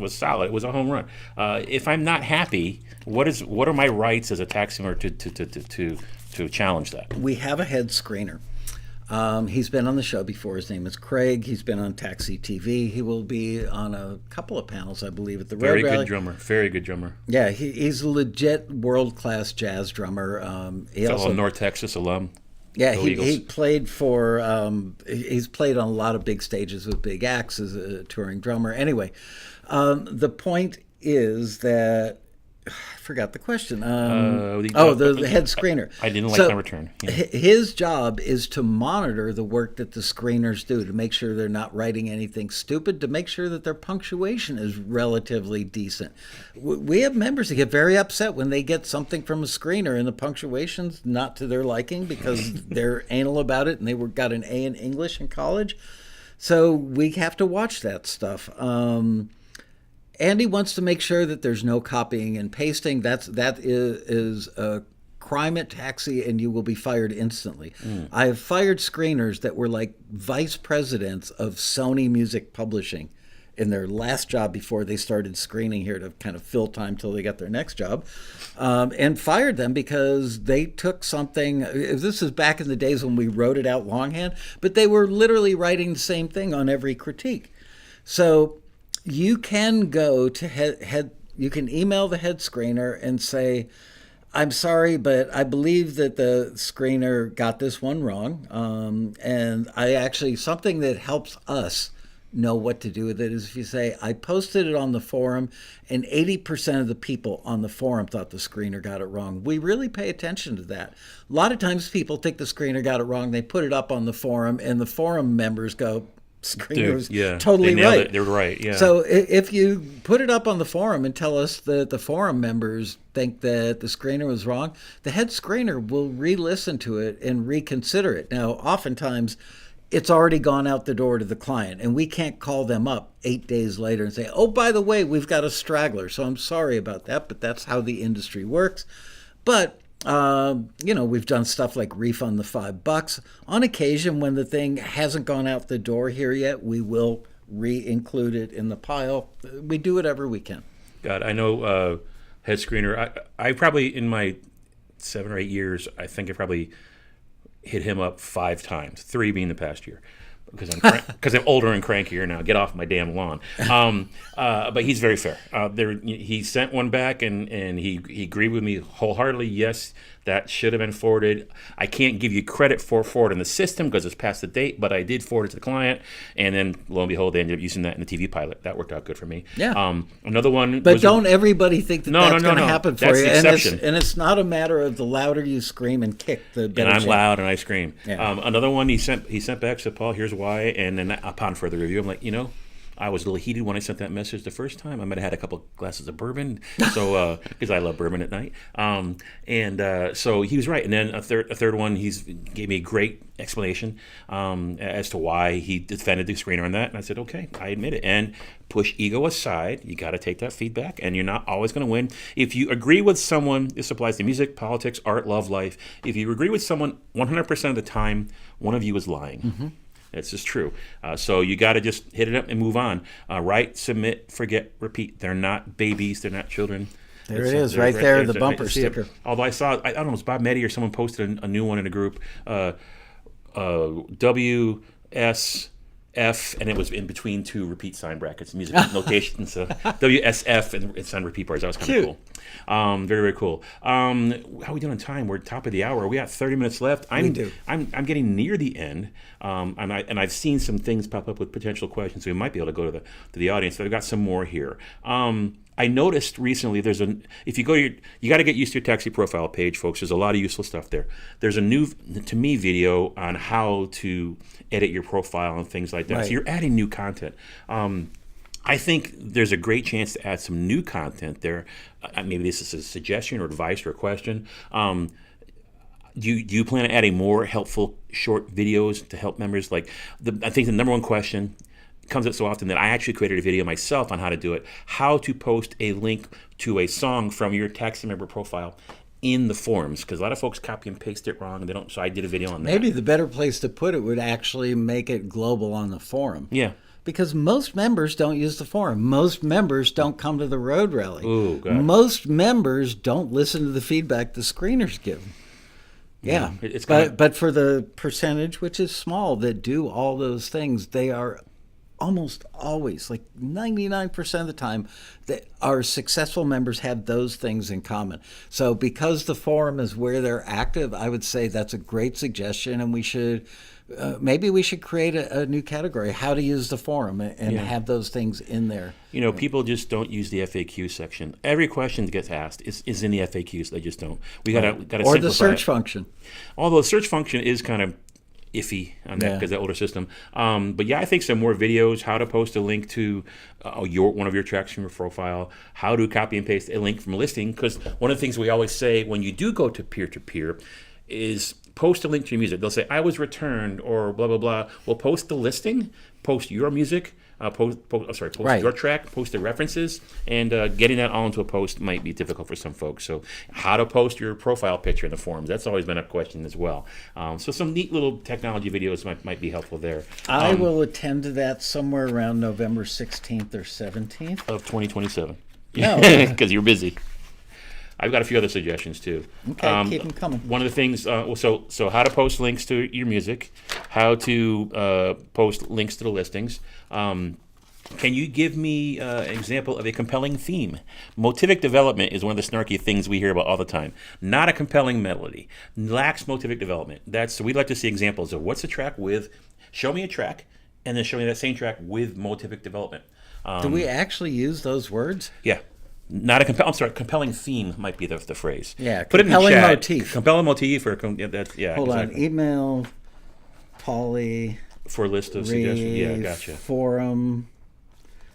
solid. It was a home run. If I'm not happy, what are my rights as a taxi owner to challenge that? We have a head screener. He's been on the show before. His name is Craig. He's been on TAXITV. He will be on a couple of panels, I believe, at the Road Rally. Very good drummer. Yeah, he's a legit world-class jazz drummer. Also a North Texas alum. Yeah, he played he's played on a lot of big stages with big acts as a touring drummer. Anyway, the point is that I forgot the question. The head screener. I didn't like my return. Yeah. His job is to monitor the work that the screeners do, to make sure they're not writing anything stupid, to make sure that their punctuation is relatively decent. We have members that get very upset when they get something from a screener and the punctuation's not to their liking because they're anal about it and they got an A in English in college. So we have to watch that stuff. Andy wants to make sure that there's no copying and pasting. That is a crime at Taxi, and you will be fired instantly. I have fired screeners that were like vice presidents of Sony Music Publishing in their last job before they started screening here to kind of fill time till they got their next job, and fired them because they took something. This is back in the days when we wrote it out longhand, but they were literally writing the same thing on every critique. So you can go to you can email the head screener and say, I'm sorry, but I believe that the screener got this one wrong. And something that helps us know what to do with it is if you say, I posted it on the forum and 80% of the people on the forum thought the screener got it wrong. We really pay attention to that. A lot of times people think the screener got it wrong. They put it up on the forum and the forum members go, screener was totally right. They're right, yeah. So if you put it up on the forum and tell us that the forum members think that the screener was wrong, the head screener will re-listen to it and reconsider it. Now, oftentimes, it's already gone out the door to the client, and we can't call them up 8 days later and say, oh, by the way, we've got a straggler, so I'm sorry about that, but that's how the industry works. But we've done stuff like refund the $5. On occasion, when the thing hasn't gone out the door here yet, we will re-include it in the pile. We do whatever we can. God, I know head screener. I probably, in my 7 or 8 years, I think I probably hit him up 5 times, 3 being the past year. Because I'm older and crankier now. Get off my damn lawn. But he's very fair. He sent one back, and he agreed with me wholeheartedly. Yes, that should have been forwarded. I can't give you credit for forwarding the system because it's past the date, but I did forward it to the client, and then lo and behold, they ended up using that in the TV pilot. That worked out good for me. Yeah. Another one. But don't everybody think that's going to happen for that's you? The exception. And it's not a matter of the louder you scream and kick, the better. And I'm loud and I scream. Yeah. Another one he sent back, said, Paul, here's why. And then upon further review, I'm like, I was a little heated when I sent that message the first time. I might have had a couple glasses of bourbon, so because I love bourbon at night. So he was right. And then a third one, gave me a great explanation as to why he defended the screener on that. And I said, okay, I admit it. And push ego aside. You got to take that feedback, and you're not always going to win. If you agree with someone, this applies to music, politics, art, love, life. If you agree with someone 100% of the time, one of you is lying. Mm-hmm. It's just true. So you got to just hit it up and move on. Write, submit, forget, repeat. They're not babies. They're not children. There it is, right there, the bumper sticker. Although I don't know, it was Bob Meddy or someone posted a new one in a group. WSF, and it was in between 2 repeat sign brackets, music notation. So WSF, and it's on repeat bars. That was kind of cool. Very, very cool. How are we doing on time? We're top of the hour. We got 30 minutes left. I'm getting near the end, and I've seen some things pop up with potential questions, so we might be able to go to the audience. But I've got some more here. I noticed recently if you go you got to get used to your Taxi profile page, folks. There's a lot of useful stuff there. There's a new, to me, video on how to edit your profile and things like that. Right. So you're adding new content. I think there's a great chance to add some new content there. Maybe this is a suggestion or advice or a question. Do you plan on adding more helpful short videos to help members? I think the number one question comes up so often that I actually created a video myself on how to do it. How to post a link to a song from your Taxi member profile in the forums, because a lot of folks copy and paste it wrong and they don't. So I did a video on that. Maybe the better place to put it would actually make it global on the forum. Yeah. Because most members don't use the forum. Most members don't come to the road rally. Ooh, God. Most members don't listen to the feedback the screeners give them. Yeah. It's but for the percentage, which is small, that do all those things, they are almost always, like 99% of the time, that our successful members have those things in common. So because the forum is where they're active, I would say that's a great suggestion, and we should maybe we should create a new category: how to use the forum, and have those things in there. People just don't use the FAQ section. Every question that gets asked is in the FAQs. They just don't. We gotta or the search function. Although the search function is kind of iffy on that because the older system. But I think some more videos, how to post a link to one of your tracks from your profile, how to copy and paste a link from a listing. Because one of the things we always say when you do go to peer-to-peer is post a link to your music. They'll say, I was returned, or blah, blah, blah. Well, post the listing, post your music, post your track, post the references, and getting that all into a post might be difficult for some folks. So how to post your profile picture in the forums, that's always been a question as well. So some neat little technology videos might be helpful there. I will attend to that somewhere around November 16th or 17th. Of 2027. No. Because you're busy. I've got a few other suggestions too. Okay, keep them coming. One of the things, so how to post links to your music, how to post links to the listings. Can you give me an example of a compelling theme? Motivic development is one of the snarky things we hear about all the time. Not a compelling melody. Lacks motivic development. So we'd like to see examples of what's a track with. Show me a track, and then show me that same track with motivic development. Do we actually use those words? Yeah. Not a compelling theme might be the phrase. Yeah, put compelling it in the chat. motif. Compelling motif, or Hold exactly. on, email, Polly, for a list of suggestions. Yeah, gotcha. Forum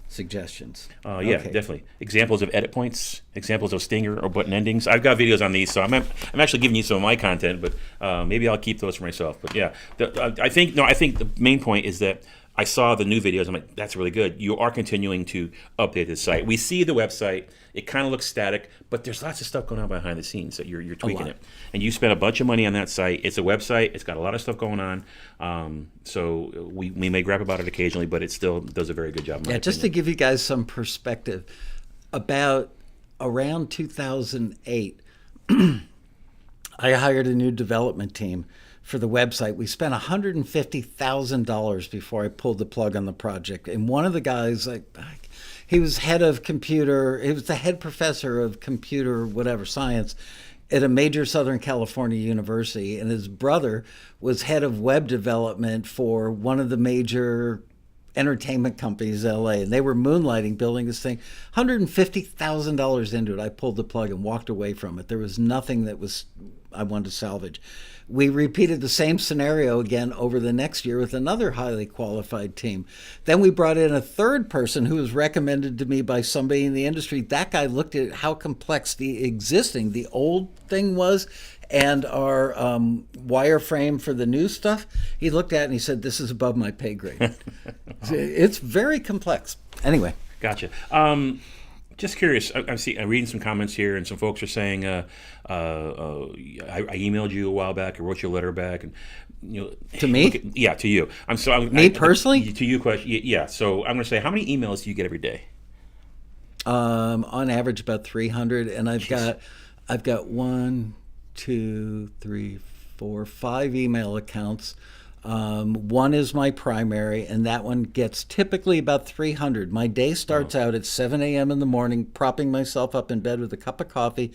suggestions. Okay. Definitely. Examples of edit points, examples of stinger or button endings. I've got videos on these, so I'm actually giving you some of my content, but maybe I'll keep those for myself. But I think the main point is that I saw the new videos. I'm like, that's really good. You are continuing to update the site. We see the website. It kind of looks static, but there's lots of stuff going on behind the scenes that you're tweaking it. And you spent a bunch of money on that site. It's a website. It's got a lot of stuff going on. So we may gripe about it occasionally, but it still does a very good job. Just to give you guys some perspective, around 2008, I hired a new development team for the website. We spent $150,000 before I pulled the plug on the project. And one of the guys, he was he was the head professor of computer science at a major Southern California university. And his brother was head of web development for one of the major entertainment companies in LA, and they were moonlighting building this thing. $150,000 into it. I pulled the plug and walked away from it. There was nothing that I wanted to salvage. We repeated the same scenario again over the next year with another highly qualified team. Then we brought in a third person who was recommended to me by somebody in the industry. That guy looked at how complex the old thing was, and our wireframe for the new stuff. He looked at it and he said, "This is above my pay grade." It's very complex. Anyway. Gotcha. Just curious. I'm reading some comments here, and some folks are saying, I emailed you a while back, I wrote you a letter back, and to me, to you. Personally, to you, question. Yeah. So I'm going to say, how many emails do you get every day? On average, about 300, and I've got 1, 2, 3, 4, 5 email accounts. One is my primary, and that one gets typically about 300. My day starts out at 7 a.m. in the morning, propping myself up in bed with a cup of coffee,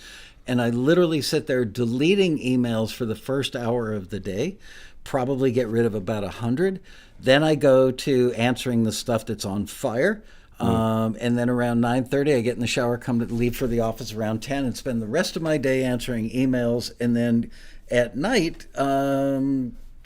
and I literally sit there deleting emails for the first hour of the day, probably get rid of about 100. Then I go to answering the stuff that's on fire. And then around 9:30, I get in the shower, leave for the office around 10, and spend the rest of my day answering emails. And then at night,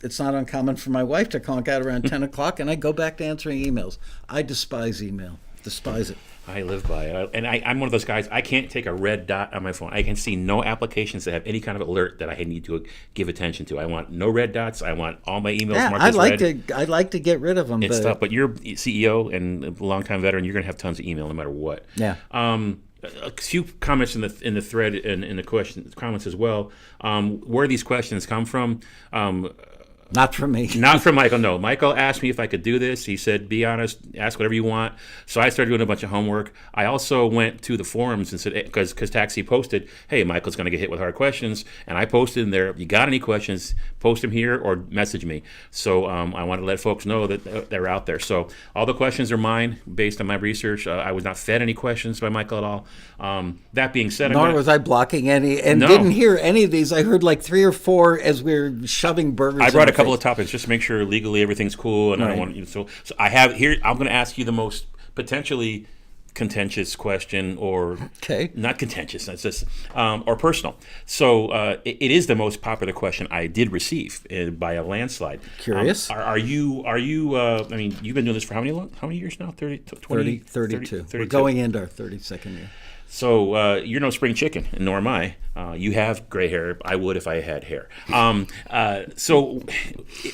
it's not uncommon for my wife to conk out around 10 o'clock, and I go back to answering emails. I despise email. Despise it. I live by it. And I'm one of those guys, I can't take a red dot on my phone. I can see no applications that have any kind of alert that I need to give attention to. I want no red dots. I want all my emails marked as red. I'd like to get rid of them. It's tough, but you're CEO and a longtime veteran. You're going to have tons of email no matter what. Yeah. A few comments in the thread and in the comments as well. Where these questions come from, Not from me. Not from Michael, no. Michael asked me if I could do this. He said, be honest, ask whatever you want. So I started doing a bunch of homework. I also went to the forums and said, because Taxi posted, hey, Michael's going to get hit with hard questions. And I posted in there, if you got any questions, post them here or message me. So I want to let folks know that they're out there. So all the questions are mine based on my research. I was not fed any questions by Michael at all. That being said, Nor was I blocking any, and didn't hear any of these. I heard like 3 or 4 as we were shoving burgers. I brought a couple of topics just to make sure legally everything's cool, and I don't want you. So I have here. I'm going to ask you the most potentially contentious question, or not contentious. That's just or personal. So it is the most popular question I did receive by a landslide. Curious. Are you? I mean, you've been doing this for how many years now? 32. 32. We're going into our 32nd year. So you're no spring chicken, and nor am I. You have gray hair. I would if I had hair. So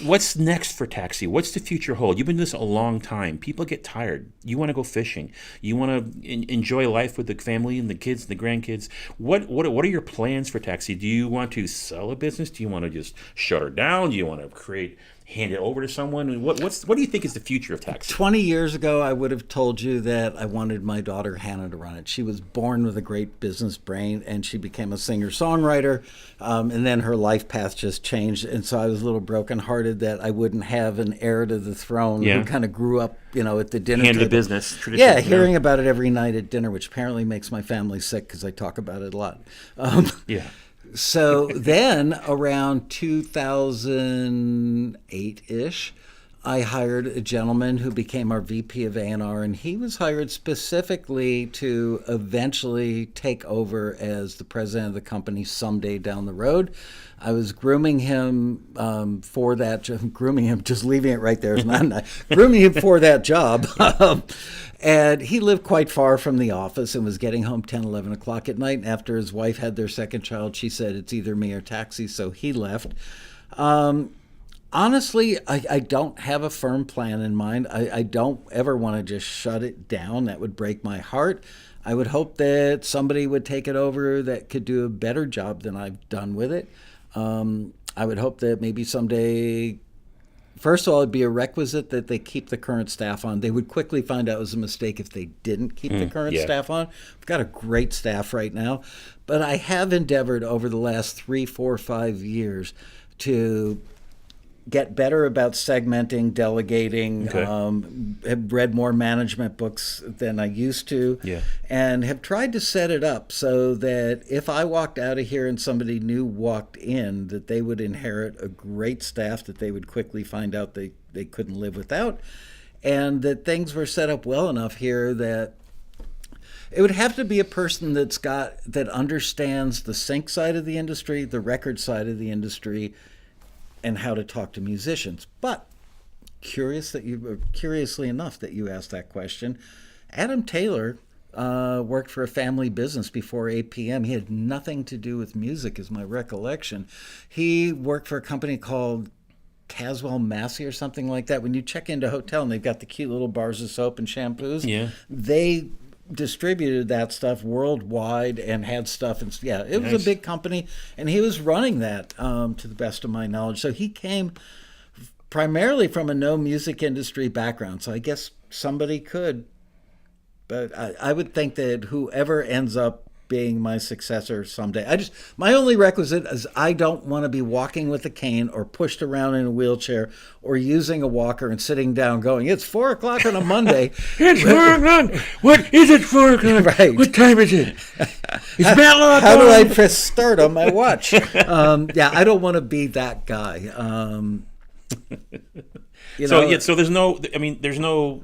what's next for Taxi? What's the future hold? You've been doing this a long time. People get tired. You want to go fishing. You want to enjoy life with the family and the kids and the grandkids. What are your plans for Taxi? Do you want to sell a business? Do you want to just shut her down? Do you want to hand it over to someone? What do you think is the future of Taxi? 20 years ago, I would have told you that I wanted my daughter Hannah to run it. She was born with a great business brain, and she became a singer-songwriter, and then her life path just changed, and so I was a little brokenhearted that I wouldn't have an heir to the throne who kind of grew up, at the dinner table. The business. Yeah, hearing about it every night at dinner, which apparently makes my family sick because I talk about it a lot. Yeah. So then around 2008-ish, I hired a gentleman who became our VP of A&R, and he was hired specifically to eventually take over as the president of the company someday down the road. I was grooming him for that job. Grooming him, just leaving it right there is not nice. Grooming him for that job. And he lived quite far from the office and was getting home 10, 11 o'clock at night. And after his wife had their second child, she said, it's either me or Taxi, so he left. Honestly, I don't have a firm plan in mind. I don't ever want to just shut it down. That would break my heart. I would hope that somebody would take it over that could do a better job than I've done with it. I would hope that maybe someday, first of all, it'd be a requisite that they keep the current staff on. They would quickly find out it was a mistake if they didn't keep the current staff on. We've got a great staff right now. But I have endeavored over the last 3, 4, 5 years to get better about segmenting, delegating, have read more management books than I used to, and have tried to set it up so that if I walked out of here and somebody new walked in, that they would inherit a great staff that they would quickly find out they couldn't live without, and that things were set up well enough here that it would have to be a person that understands the sync side of the industry, the record side of the industry, and how to talk to musicians. But curiously enough that you asked that question, Adam Taylor worked for a family business before APM. He had nothing to do with music, is my recollection. He worked for a company called Caswell Massey or something like that. When you check into a hotel and they've got the cute little bars of soap and shampoos, they distributed that stuff worldwide and had stuff, and it was a big company, and he was running that to the best of my knowledge. So he came primarily from a no music industry background, so I guess somebody could, but I would think that whoever ends up being my successor someday, my only requisite is I don't want to be walking with a cane or pushed around in a wheelchair or using a walker and sitting down going, it's 4 o'clock on a Monday. It's 4 o'clock. What is it, 4 o'clock? Right. What time is it? How do I press start on my watch? I don't want to be that guy. So there's no,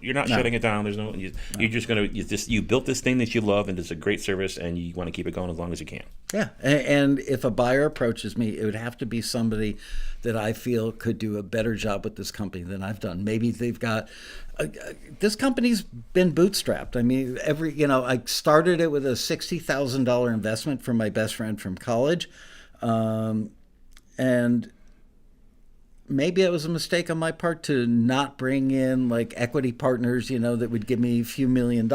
you're not shutting it down. There's no, you're just going to, you built this thing that you love and it's a great service and you want to keep it going as long as you can. Yeah. And if a buyer approaches me, it would have to be somebody that I feel could do a better job with this company than I've done. Maybe they've got, this company's been bootstrapped. I mean, I started it with a $60,000 investment from my best friend from college. And maybe it was a mistake on my part to not bring in like equity partners, that would give me a few $1 million.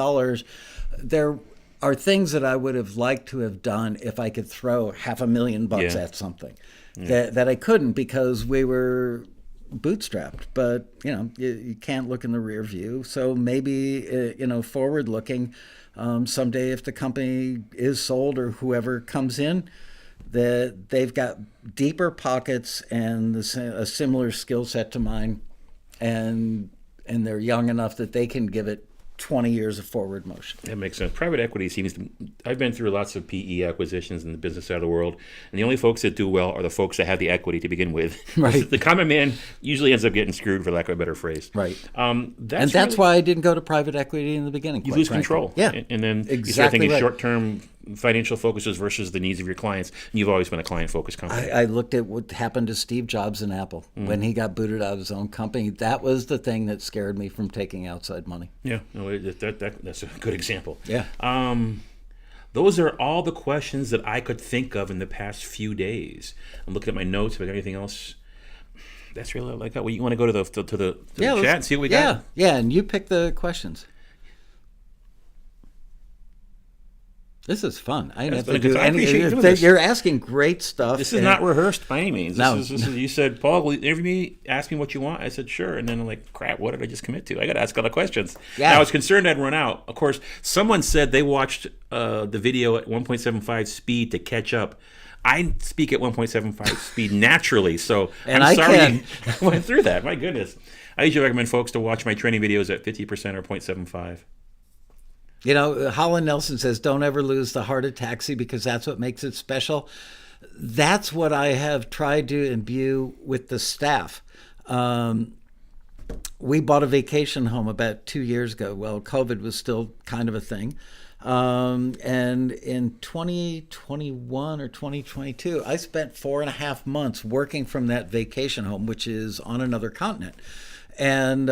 There are things that I would have liked to have done if I could throw $500,000 at something that I couldn't, because we were bootstrapped, but you can't look in the rear view. So maybe forward looking, someday if the company is sold or whoever comes in, that they've got deeper pockets and a similar skill set to mine, and they're young enough that they can give it 20 years of forward motion. That makes sense. Private equity seems to, I've been through lots of PE acquisitions in the business side of the world, and the only folks that do well are the folks that have the equity to begin with. Right. The common man usually ends up getting screwed, for lack of a better phrase. Right. That's really why I didn't go to private equity in the beginning. You lose control. Yeah. And then exactly you start thinking right. short-term financial focuses versus the needs of your clients. And you've always been a client-focused company. I looked at what happened to Steve Jobs and Apple when he got booted out of his own company. That was the thing that scared me from taking outside money. Yeah, no, that's a good example. Yeah. Those are all the questions that I could think of in the past few days. I'm looking at my notes. If I got anything else, that's really like that. Well, you want to go to the chat and see what we got? Yeah, and you pick the questions. This is fun. I didn't have to do anything. You're asking great stuff. This is not rehearsed by any means. No. This is, you said, Paul, will you interview me? Ask me what you want. I said, sure. And then I'm like, crap, what did I just commit to? I got to ask all the questions. Yeah. Now, I was concerned I'd run out. Of course, someone said they watched the video at 1.75 speed to catch up. I speak at 1.75 speed naturally, so and I'm sorry I went through that. My goodness. I usually recommend folks to watch my training videos at 50% or 0.75. Holland Nelson says, don't ever lose the heart of Taxi because that's what makes it special. That's what I have tried to imbue with the staff. We bought a vacation home about 2 years ago. Well, COVID was still kind of a thing. And in 2021 or 2022, I spent 4.5 months working from that vacation home, which is on another continent. And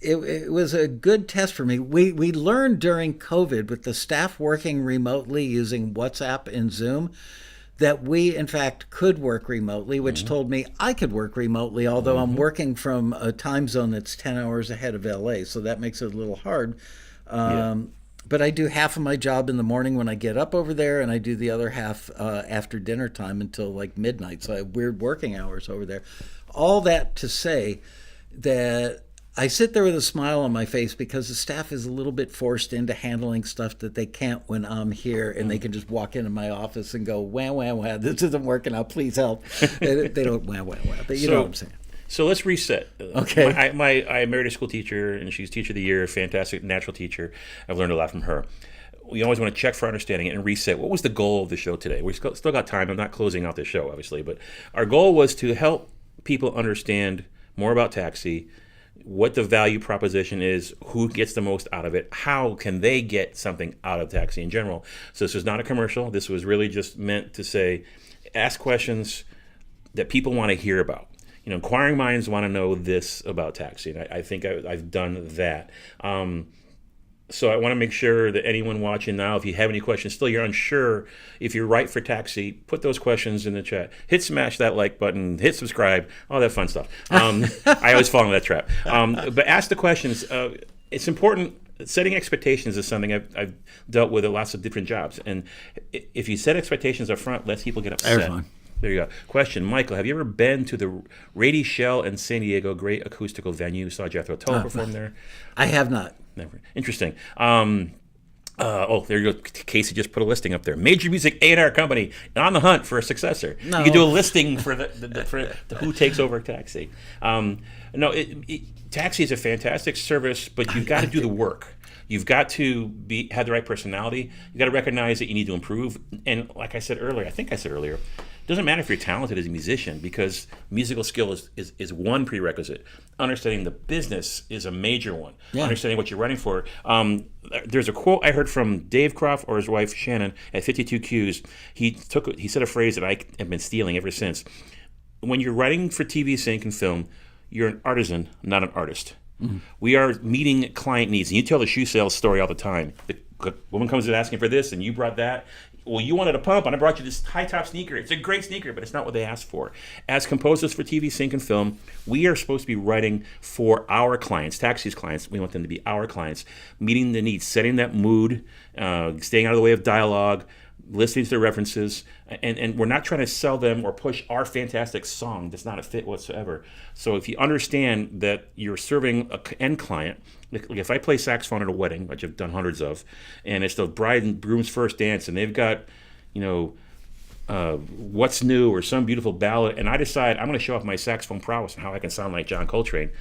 it was a good test for me. We learned during COVID with the staff working remotely using WhatsApp and Zoom that we, in fact, could work remotely, which told me I could work remotely, although I'm working from a time zone that's 10 hours ahead of LA, so that makes it a little hard. But I do half of my job in the morning when I get up over there, and I do the other half after dinner time until like midnight, so I have weird working hours over there. All that to say that I sit there with a smile on my face because the staff is a little bit forced into handling stuff that they can't when I'm here, and they can just walk into my office and go, wah, wah, wah, this isn't working out, please help. They don't wah, wah, wah, but you know what I'm saying. So let's reset. Okay. I married a school teacher, and she's teacher of the year, fantastic natural teacher. I've learned a lot from her. We always want to check for understanding it and reset. What was the goal of the show today? We still got time. I'm not closing out the show, obviously, but our goal was to help people understand more about Taxi, what the value proposition is, who gets the most out of it, how can they get something out of Taxi in general. So this was not a commercial. This was really just meant to say, ask questions that people want to hear about. Inquiring minds want to know this about Taxi, and I think I've done that. So I want to make sure that anyone watching now, if you have any questions, still you're unsure if you're right for Taxi, put those questions in the chat. Smash that like button, hit subscribe, all that fun stuff. I always fall into that trap. But ask the questions. It's important. Setting expectations is something I've dealt with at lots of different jobs. And if you set expectations up front, less people get upset. Everyone. There you go. Question, Michael, have you ever been to the Rady Shell in San Diego? Great acoustical venue. Saw Jethro Tull perform there. I have not. Never. Interesting. There you go. Casey just put a listing up there. Major music A&R company on the hunt for a successor. No. You can do a listing for for who takes over Taxi. Taxi is a fantastic service, but you've got to do the work. You've got to have the right personality. You've got to recognize that you need to improve. And like I said earlier, it doesn't matter if you're talented as a musician, because musical skill is one prerequisite. Understanding the business is a major one. Yeah. Understanding what you're running for. There's a quote I heard from Dave Croft or his wife Shannon at 52 Qs. He said a phrase that I have been stealing ever since. When you're writing for TV, sync, and film, you're an artisan, not an artist. Mm-hmm. We are meeting client needs. And you tell the shoe sales story all the time. The woman comes in asking for this, and you brought that. Well, you wanted a pump, and I brought you this high-top sneaker. It's a great sneaker, but it's not what they asked for. As composers for TV, sync, and film, we are supposed to be writing for our clients, Taxi's clients. We want them to be our clients, meeting the needs, setting that mood, staying out of the way of dialogue, listening to the references, and we're not trying to sell them or push our fantastic song that's not a fit whatsoever. So if you understand that you're serving an end client, like if I play saxophone at a wedding, which I've done hundreds of, and it's the bride and groom's first dance, and they've got, What's New or some beautiful ballad, and I decide I'm going to show off my saxophone prowess and how I can sound like John Coltrane,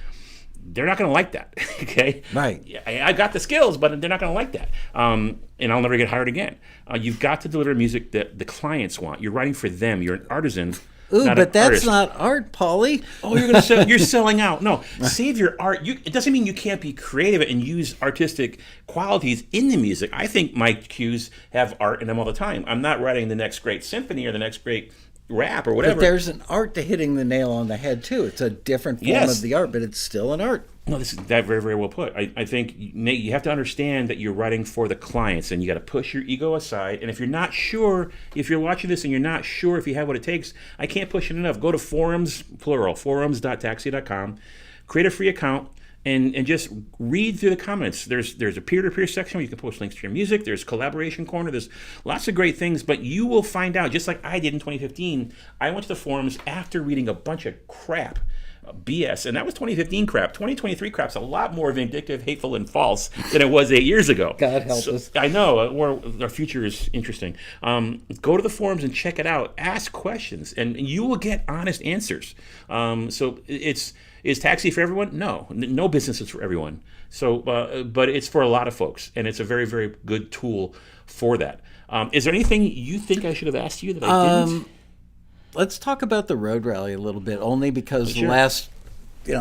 they're not going to like that, okay? Right. I got the skills, but they're not going to like that, and I'll never get hired again. You've got to deliver music that the clients want. You're writing for them. You're an artisan. Ooh, not but an that's artist. not art, Paulie. Oh, you're selling out. No, save your art. It doesn't mean you can't be creative and use artistic qualities in the music. I think my cues have art in them all the time. I'm not writing the next great symphony or the next great rap or whatever. But there's an art to hitting the nail on the head, too. It's a different form of the art, but it's still an art. No, this is that very, very well put. I think, Nate, you have to understand that you're writing for the clients, and you got to push your ego aside. And if you're not sure, if you're watching this and you're not sure if you have what it takes, I can't push it enough. Go to forums, plural, forums.taxi.com, create a free account, and just read through the comments. There's a peer-to-peer section where you can post links to your music. There's collaboration corner. There's lots of great things, but you will find out, just like I did in 2015, I went to the forums after reading a bunch of crap, BS, and that was 2015 crap. 2023 crap's a lot more vindictive, hateful, and false than it was 8 years ago. God help us. I know, our future is interesting. Go to the forums and check it out. Ask questions, and you will get honest answers. Is taxi for everyone? No business is for everyone. So, but it's for a lot of folks, and it's a very, very good tool for that. Is there anything you think I should have asked you that I didn't? Let's talk about the road rally a little bit, only because Sure. the last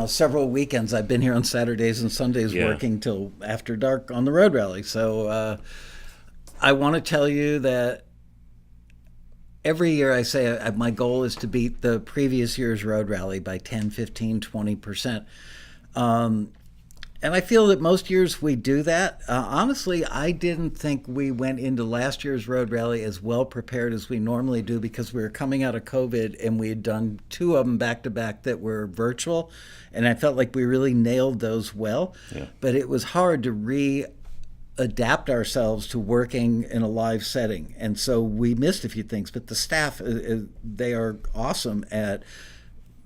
several weekends I've been here on Saturdays and Sundays working till after dark on the road rally. So I want to tell you that every year I say my goal is to beat the previous year's road rally by 10, 15, 20%. And I feel that most years we do that. Honestly, I didn't think we went into last year's road rally as well prepared as we normally do, because we were coming out of COVID and we had done 2 of them back to back that were virtual. And I felt like we really nailed those well. Yeah. But it was hard to adapt ourselves to working in a live setting. And so we missed a few things. But the staff, they are awesome at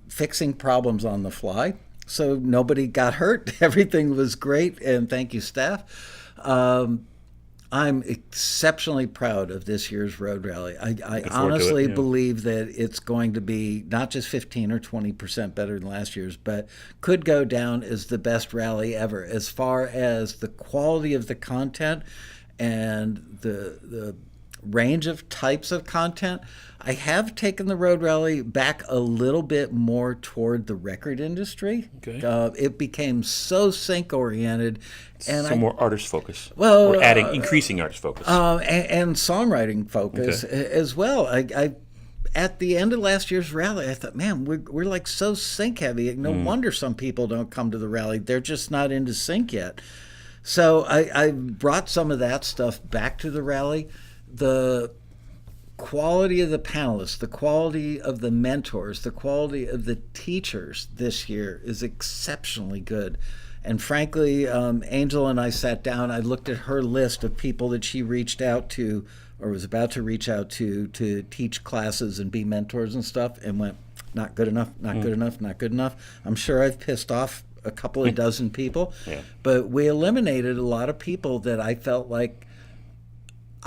fixing problems on the fly. So nobody got hurt. Everything was great, and thank you, staff. I'm exceptionally proud of this year's road rally. I honestly believe that it's going to be not just 15 or 20% better than last year's, but could go down as the best rally ever as far as the quality of the content and the range of types of content. I have taken the road rally back a little bit more toward the record industry. Okay. It became so sync oriented, and more artist focus. Well, or increasing artist focus, and songwriting focus as well. I at the end of last year's rally, I thought, man, we're like so sync heavy. No wonder some people don't come to the rally. They're just not into sync yet. So I brought some of that stuff back to the rally. The quality of the panelists, the quality of the mentors, the quality of the teachers this year is exceptionally good. And frankly, Angel and I sat down. I looked at her list of people that she reached out to or was about to reach out to teach classes and be mentors and stuff, and went, not good enough, not good enough, not good enough. I'm sure I've pissed off a couple of dozen people, but we eliminated a lot of people that I felt like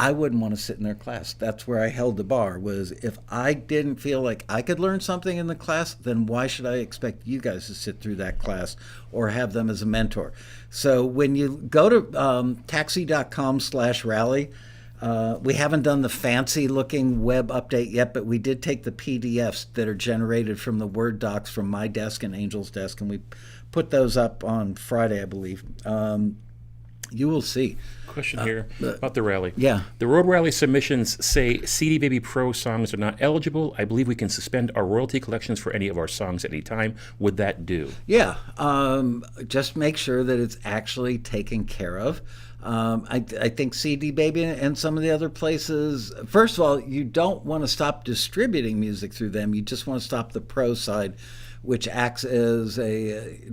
I wouldn't want to sit in their class. That's where I held the bar, was if I didn't feel like I could learn something in the class, then why should I expect you guys to sit through that class or have them as a mentor? So when you go to taxi.com/rally, we haven't done the fancy looking web update yet, but we did take the PDFs that are generated from the Word docs from my desk and Angel's desk, and we put those up on Friday, I believe. You will see. Question here about the rally. Yeah. The road rally submissions say CD Baby Pro songs are not eligible. I believe we can suspend our royalty collections for any of our songs at any time. Would that do? Yeah. Just make sure that it's actually taken care of. I think CD Baby and some of the other places, first of all, you don't want to stop distributing music through them. You just want to stop the pro side, which acts as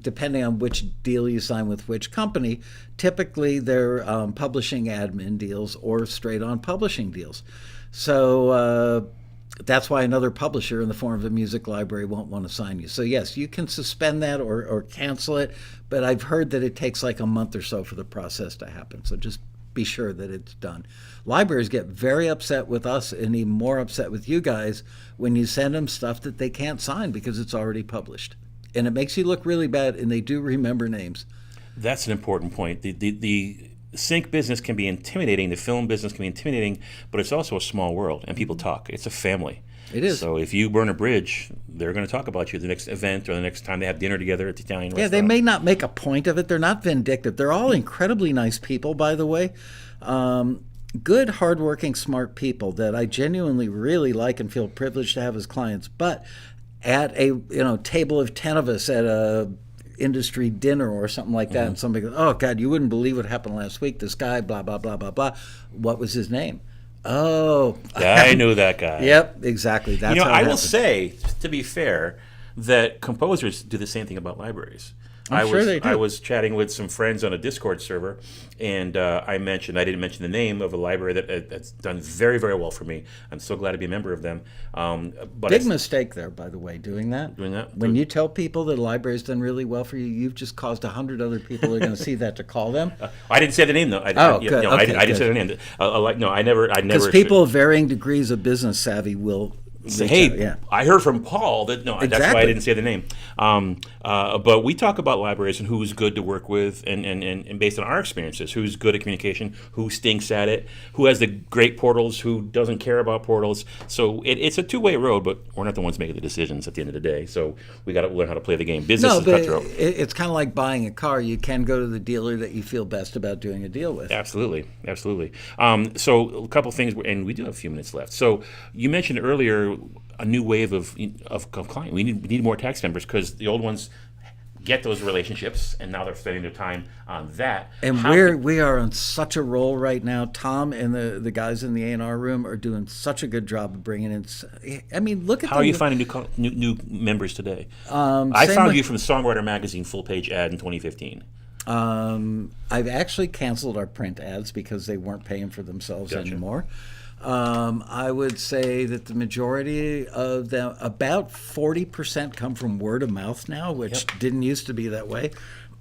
depending on which deal you sign with which company, typically they're publishing admin deals or straight on publishing deals. So that's why another publisher in the form of a music library won't want to sign you. So yes, you can suspend that or cancel it, but I've heard that it takes like a month or so for the process to happen. So just be sure that it's done. Libraries get very upset with us and even more upset with you guys when you send them stuff that they can't sign because it's already published. And it makes you look really bad, and they do remember names. That's an important point. The sync business can be intimidating. The film business can be intimidating, but it's also a small world, and people talk. It's a family. It is. So if you burn a bridge, they're going to talk about you at the next event or the next time they have dinner together at the Italian restaurant. Yeah, they may not make a point of it. They're not vindictive. They're all incredibly nice people, by the way. Good, hardworking, smart people that I genuinely really like and feel privileged to have as clients. But at a table of 10 of us at a industry dinner or something like that, and somebody goes, "Oh God, you wouldn't believe what happened last week. This guy, blah blah blah blah blah. What was his name?" Oh, I knew that guy. Yep, exactly. That's how it I will happened. say, to be fair, that composers do the same thing about libraries. I'm sure they do. I was chatting with some friends on a Discord server, and I didn't mention the name of a library that's done very, very well for me. I'm so glad to be a member of them. But Big mistake there, by the way, doing that. Doing that? When you tell people that a library's done really well for you, you've just caused 100 other people who are going to see that to call them. I didn't say the name though. Good. I Okay, didn't say the name. I never. Because people of varying degrees of business savvy will say, reach hey, out, yeah. I heard from Paul that that's why I Exactly. didn't say the name. But we talk about libraries and who's good to work with, and based on our experiences, who's good at communication, who stinks at it, who has the great portals, who doesn't care about portals. So it's a two-way road, but we're not the ones making the decisions at the end of the day. So we got to learn how to play the game. Business No, is but cutthroat. it's kind of like buying a car. You can go to the dealer that you feel best about doing a deal with. Absolutely. So a couple things, and we do have a few minutes left. So you mentioned earlier a new wave of client. We need more tax members because the old ones get those relationships, and now they're spending their time on that. And we are on such a roll right now. Tom and the guys in the A&R room are doing such a good job of bringing in. I mean, look at How are you finding new members today? I found you from the Songwriter Magazine full page ad in 2015. I've actually canceled our print ads because they weren't paying for themselves anymore. I would say that the majority of them, about 40%, come from word of mouth now, which didn't used to be that way.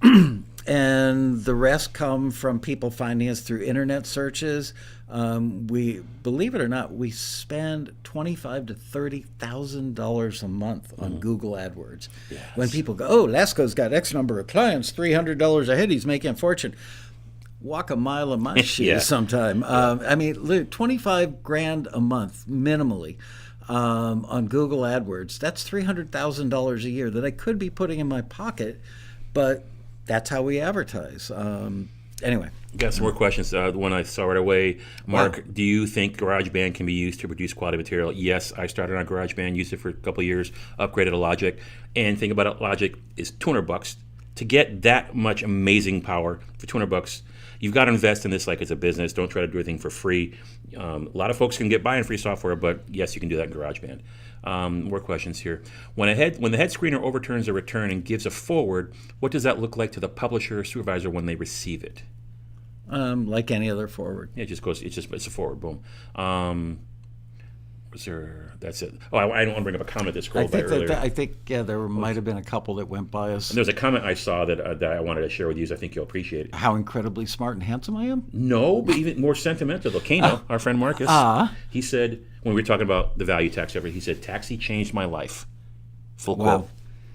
And the rest come from people finding us through internet searches. We, believe it or not, we spend $25,000 to $30,000 a month on Google AdWords. Yes. When people go, "Oh, Laskow's got X number of clients, $300 a head, he's making a fortune." Walk a mile in my shoes sometime. I mean, $25,000 a month minimally on Google AdWords. That's $300,000 a year that I could be putting in my pocket, but that's how we advertise. Anyway. Got some more questions. The one I saw right away. Mark, do you think GarageBand can be used to produce quality material? Yes, I started on GarageBand, used it for a couple of years, upgraded to Logic. And think about it, Logic is $200. To get that much amazing power for $200, you've got to invest in this like it's a business. Don't try to do everything for free. A lot of folks can get buying free software, but yes, you can do that in GarageBand. More questions here. When the head screener overturns a return and gives a forward, what does that look like to the publisher or supervisor when they receive it? Like any other forward. Yeah, it just goes. It's a forward. Boom. That's it. Oh, I don't want to bring up a comment that scrolled by earlier. I think there might have been a couple that went by us. And there's a comment I saw that I wanted to share with you, so I think you'll appreciate it. How incredibly smart and handsome I am? No, but even more sentimental. Kano, our friend Marcus, he said, when we were talking about the value tax, he said, "Taxi changed my life." Full quote.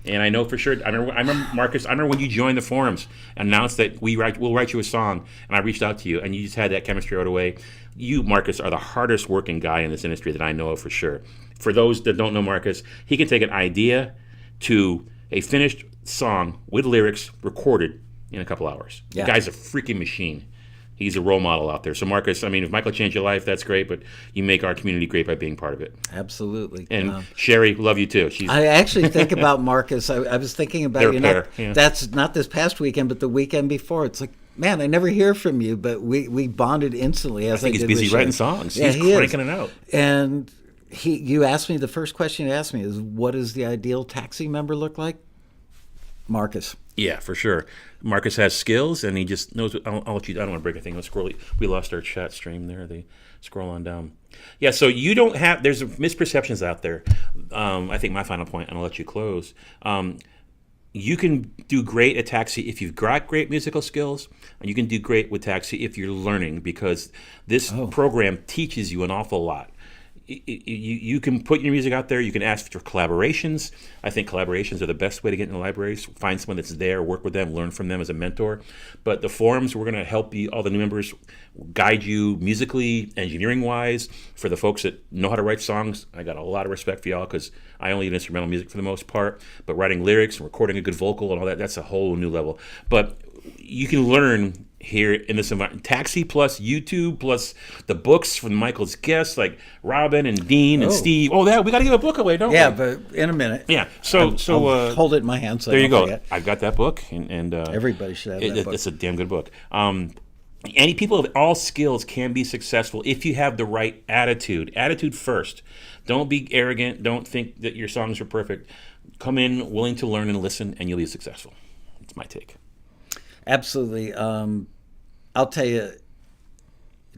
And I know for sure, I remember Marcus, I remember when you joined the forums, announced that we'll write you a song, and I reached out to you, and you just had that chemistry right away. You, Marcus, are the hardest working guy in this industry that I know of for sure. For those that don't know Marcus, he can take an idea to a finished song with lyrics recorded in a couple hours. Yeah. The guy's a freaking machine. He's a role model out there. So Marcus, I mean, if Michael changed your life, that's great, but you make our community great by being part of it. Absolutely. And Sherry, love you too. I actually think about Marcus. I was thinking about that's not this past weekend, but the weekend before. It's like, man, I never hear from you, but we bonded instantly. As I think he's busy writing songs. Yeah, he's cranking it out. And you asked me, the first question you asked me is, what does the ideal taxi member look like? Marcus. Yeah, for sure. Marcus has skills, and he just knows. I'll let you. I don't want to break anything. Let's scroll. We lost our chat stream there. scroll on down. Yeah, so you don't have, there's misperceptions out there. I think my final point, and I'll let you close. You can do great at Taxi if you've got great musical skills, and you can do great with Taxi if you're learning, because this program teaches you an awful lot. You can put your music out there. You can ask for collaborations. I think collaborations are the best way to get in the libraries. Find someone that's there, work with them, learn from them as a mentor. But the forums, we're going to help you, all the new members, guide you musically, engineering-wise. For the folks that know how to write songs, I got a lot of respect for y'all, because I only do instrumental music for the most part. But writing lyrics and recording a good vocal and all that, that's a whole new level. But you can learn here in this environment. Taxi plus YouTube plus the books from Michael's guests like Robin and Dean and Steve. Oh, that we got to give a book away, don't we? Yeah, but in a minute. Yeah. So I'll hold it in my hand. So there you go. Forget. I've got that book, and Everybody should have that book. It's a damn good book. Any people of all skills can be successful if you have the right attitude. Attitude first. Don't be arrogant. Don't think that your songs are perfect. Come in willing to learn and listen, and you'll be successful. That's my take. Absolutely. I'll tell you,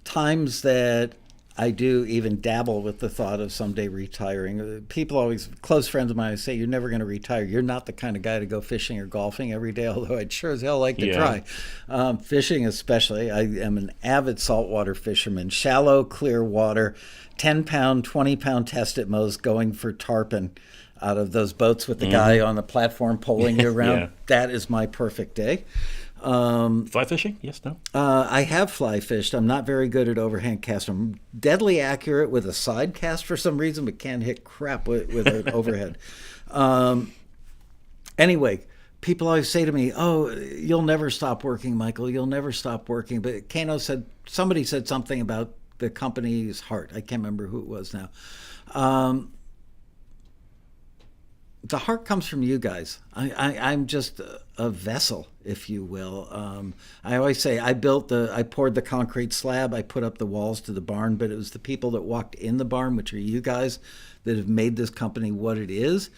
times that I do even dabble with the thought of someday retiring. People always, close friends of mine, say, you're never going to retire. You're not the kind of guy to go fishing or golfing every day, although I'd sure as hell like to try. Fishing especially. I am an avid saltwater fisherman. Shallow, clear water, 10-pound, 20-pound test at most, going for tarpon out of those boats with the guy on the platform pulling you around. That is my perfect day. Fly fishing? Yes, no? I have fly fished. I'm not very good at overhand cast. I'm deadly accurate with a side cast for some reason, but can't hit crap with an overhead. Anyway, people always say to me, "Oh, you'll never stop working, Michael. You'll never stop working." But somebody said something about the company's heart. I can't remember who it was now. The heart comes from you guys. I'm just a vessel, if you will. I always say I poured the concrete slab, I put up the walls to the barn, but it was the people that walked in the barn, which are you guys, that have made this company what it is.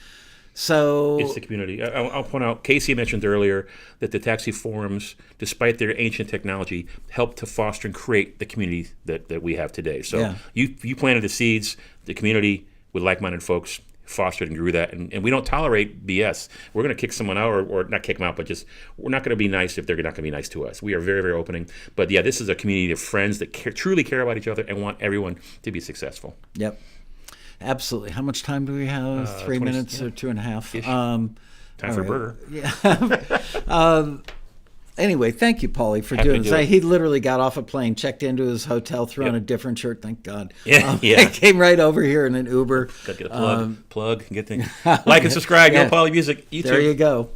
So it's the community. I'll point out, Casey mentioned earlier that the Taxi forums, despite their ancient technology, helped to foster and create the community that we have today. So you planted the seeds, the community with like-minded folks fostered and grew that, and we don't tolerate BS. We're going to kick someone out, or not kick them out, but just we're not going to be nice if they're not going to be nice to us. We are very, very opening. But yeah, this is a community of friends that truly care about each other and want everyone to be successful. Yep, absolutely. How much time do we have? 3 minutes or 2.5? Time for a burger. Yeah. Anyway, thank you, Paulie, for doing this. He literally got off a plane, checked into his hotel, threw on a different shirt. Thank God. He came right over here in an Uber. Got to get a plug, get things. Like and subscribe. Yo, Paulie Music. YouTube. There you go.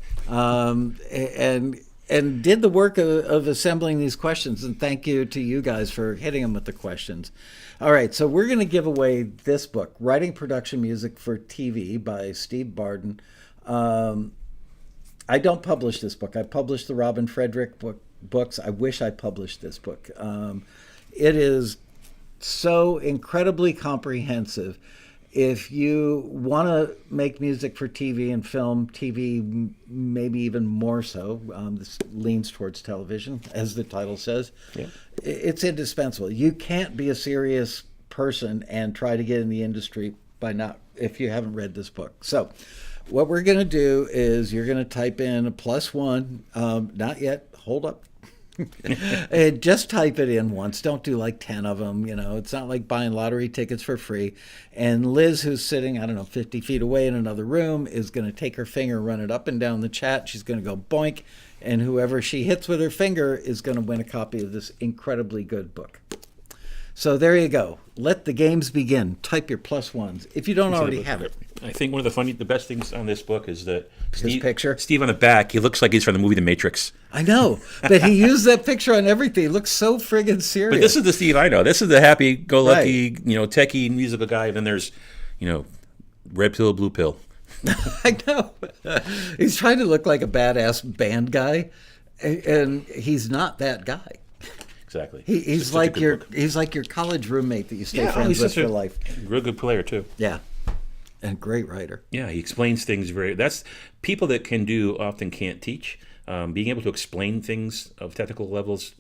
And did the work of assembling these questions. And thank you to you guys for hitting them with the questions. All right, so we're going to give away this book, Writing Production Music for TV by Steve Barden. I don't publish this book. I published the Robin Frederick books. I wish I published this book. It is so incredibly comprehensive. If you want to make music for TV and film, TV maybe even more so, this leans towards television, as the title says, it's indispensable. You can't be a serious person and try to get in the industry if you haven't read this book. So what we're going to do is you're going to type in a +1. Not yet. Hold up. Just type it in once. Don't do like 10 of them. It's not like buying lottery tickets for free. And Liz, who's sitting, 50 feet away in another room, is going to take her finger, run it up and down the chat. She's going to go boink. And whoever she hits with her finger is going to win a copy of this incredibly good book. So there you go. Let the games begin. Type your +1s if you don't already have it. I think one of the best things on this book is that his picture. Steve on the back, he looks like he's from the movie The Matrix. I know, but he used that picture on everything. He looks so friggin' serious. But this is the Steve I know. This is the happy-go-lucky, techie musical guy. And then there's, red pill, blue pill. I know. He's trying to look like a badass band guy, and he's not that guy. Exactly. He's like your college roommate that you stay friends with for life. Real good player too. Yeah, and great writer. Yeah, he explains things that's people that can do often can't teach. being able to explain things of technical levels,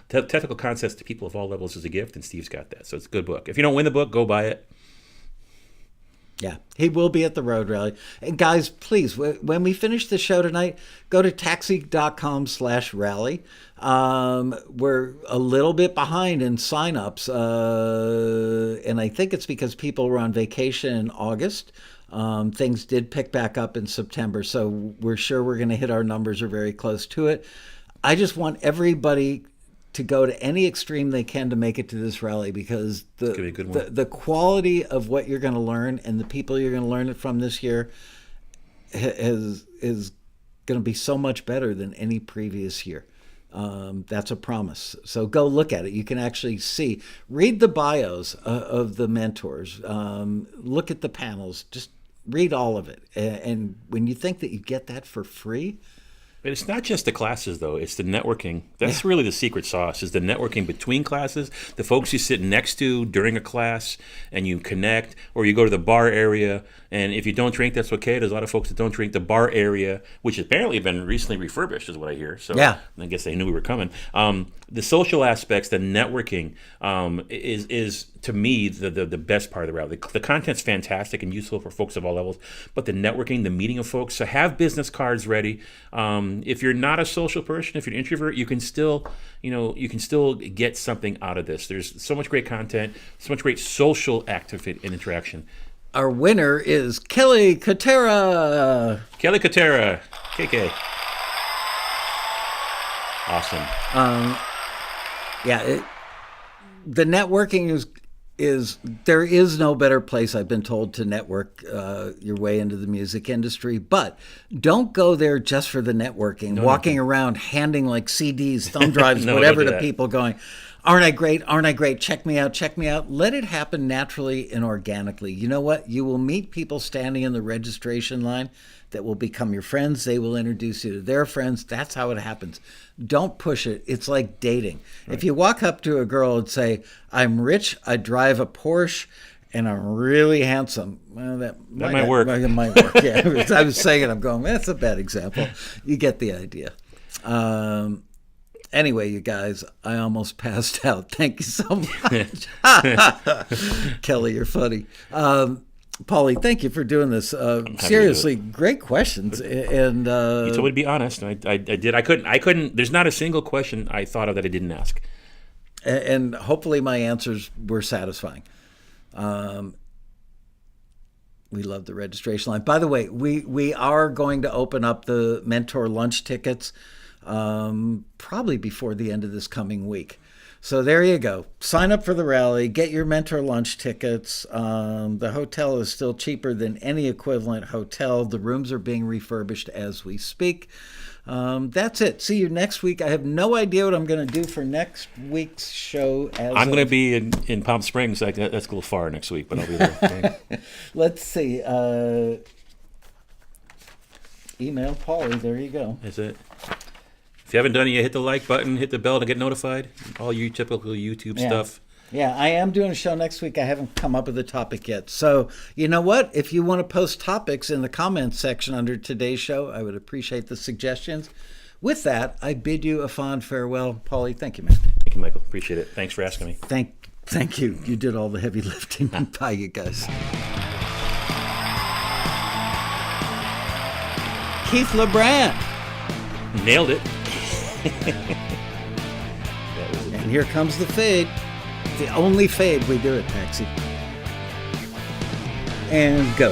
technical concepts to people of all levels is a gift, and Steve's got that. So it's a good book. If you don't win the book, go buy it. Yeah, he will be at the road rally. And guys, please, when we finish the show tonight, go to taxi.com/rally. We're a little bit behind in signups, and I think it's because people were on vacation in August. Things did pick back up in September, so we're sure we're going to hit our numbers or very close to it. I just want everybody to go to any extreme they can to make it to this rally, because the quality of what you're going to learn and the people you're going to learn it from this year is going to be so much better than any previous year. That's a promise. So go look at it. You can actually read the bios of the mentors, look at the panels, just read all of it. And when you think that you get that for free. But it's not just the classes, though. It's the networking. That's really the secret sauce, is the networking between classes, the folks you sit next to during a class and you connect, or you go to the bar area. And if you don't drink, that's okay. There's a lot of folks that don't drink. The bar area, which has apparently been recently refurbished, is what I hear. So I guess they knew we were coming. The social aspects, the networking is to me, the best part of the rally. The content's fantastic and useful for folks of all levels, but the networking, the meeting of folks. So have business cards ready. If you're not a social person, if you're an introvert, you can still get something out of this. There's so much great content, so much great social activity and interaction. Our winner is Kelly Katera. Kelly Katera, KK. Awesome. The networking is there is no better place, I've been told, to network your way into the music industry. But don't go there just for the networking, walking around handing like CDs, thumb drives, whatever to people going, aren't I great? Aren't I great? Check me out. Check me out. Let it happen naturally and organically. You know what? You will meet people standing in the registration line that will become your friends. They will introduce you to their friends. That's how it happens. Don't push it. It's like dating. Right. If you walk up to a girl and say, I'm rich, I drive a Porsche, and I'm really handsome, well, that might work. It might work, yeah. I was saying it, I'm going, that's a bad example. You get the idea. Anyway, you guys, I almost passed out. Thank you so much. Kelly, you're funny. Paulie, thank you for doing this. Seriously, great questions. And you told me to be honest. I did. I couldn't. There's not a single question I thought of that I didn't ask. And hopefully my answers were satisfying. We love the registration line. By the way, we are going to open up the mentor lunch tickets probably before the end of this coming week. So there you go. Sign up for the rally. Get your mentor lunch tickets. The hotel is still cheaper than any equivalent hotel. The rooms are being refurbished as we speak. That's it. See you next week. I have no idea what I'm going to do for next week's show. I'm going to be in Palm Springs. That's a little far next week, but I'll be there. Let's see. Email Paulie. There you go. That's it. If you haven't done it yet, hit the like button, hit the bell to get notified. All your typical YouTube stuff. Yeah, I am doing a show next week. I haven't come up with a topic yet. So, you know what? If you want to post topics in the comments section under today's show, I would appreciate the suggestions. With that, I bid you a fond farewell. Paulie, thank you, man. Thank you, Michael. Appreciate it. Thanks for asking me. Thank you. You did all the heavy lifting. Bye, you guys. Keith LeBrand. Nailed it. And here comes the fade. The only fade we do at Taxi. And go.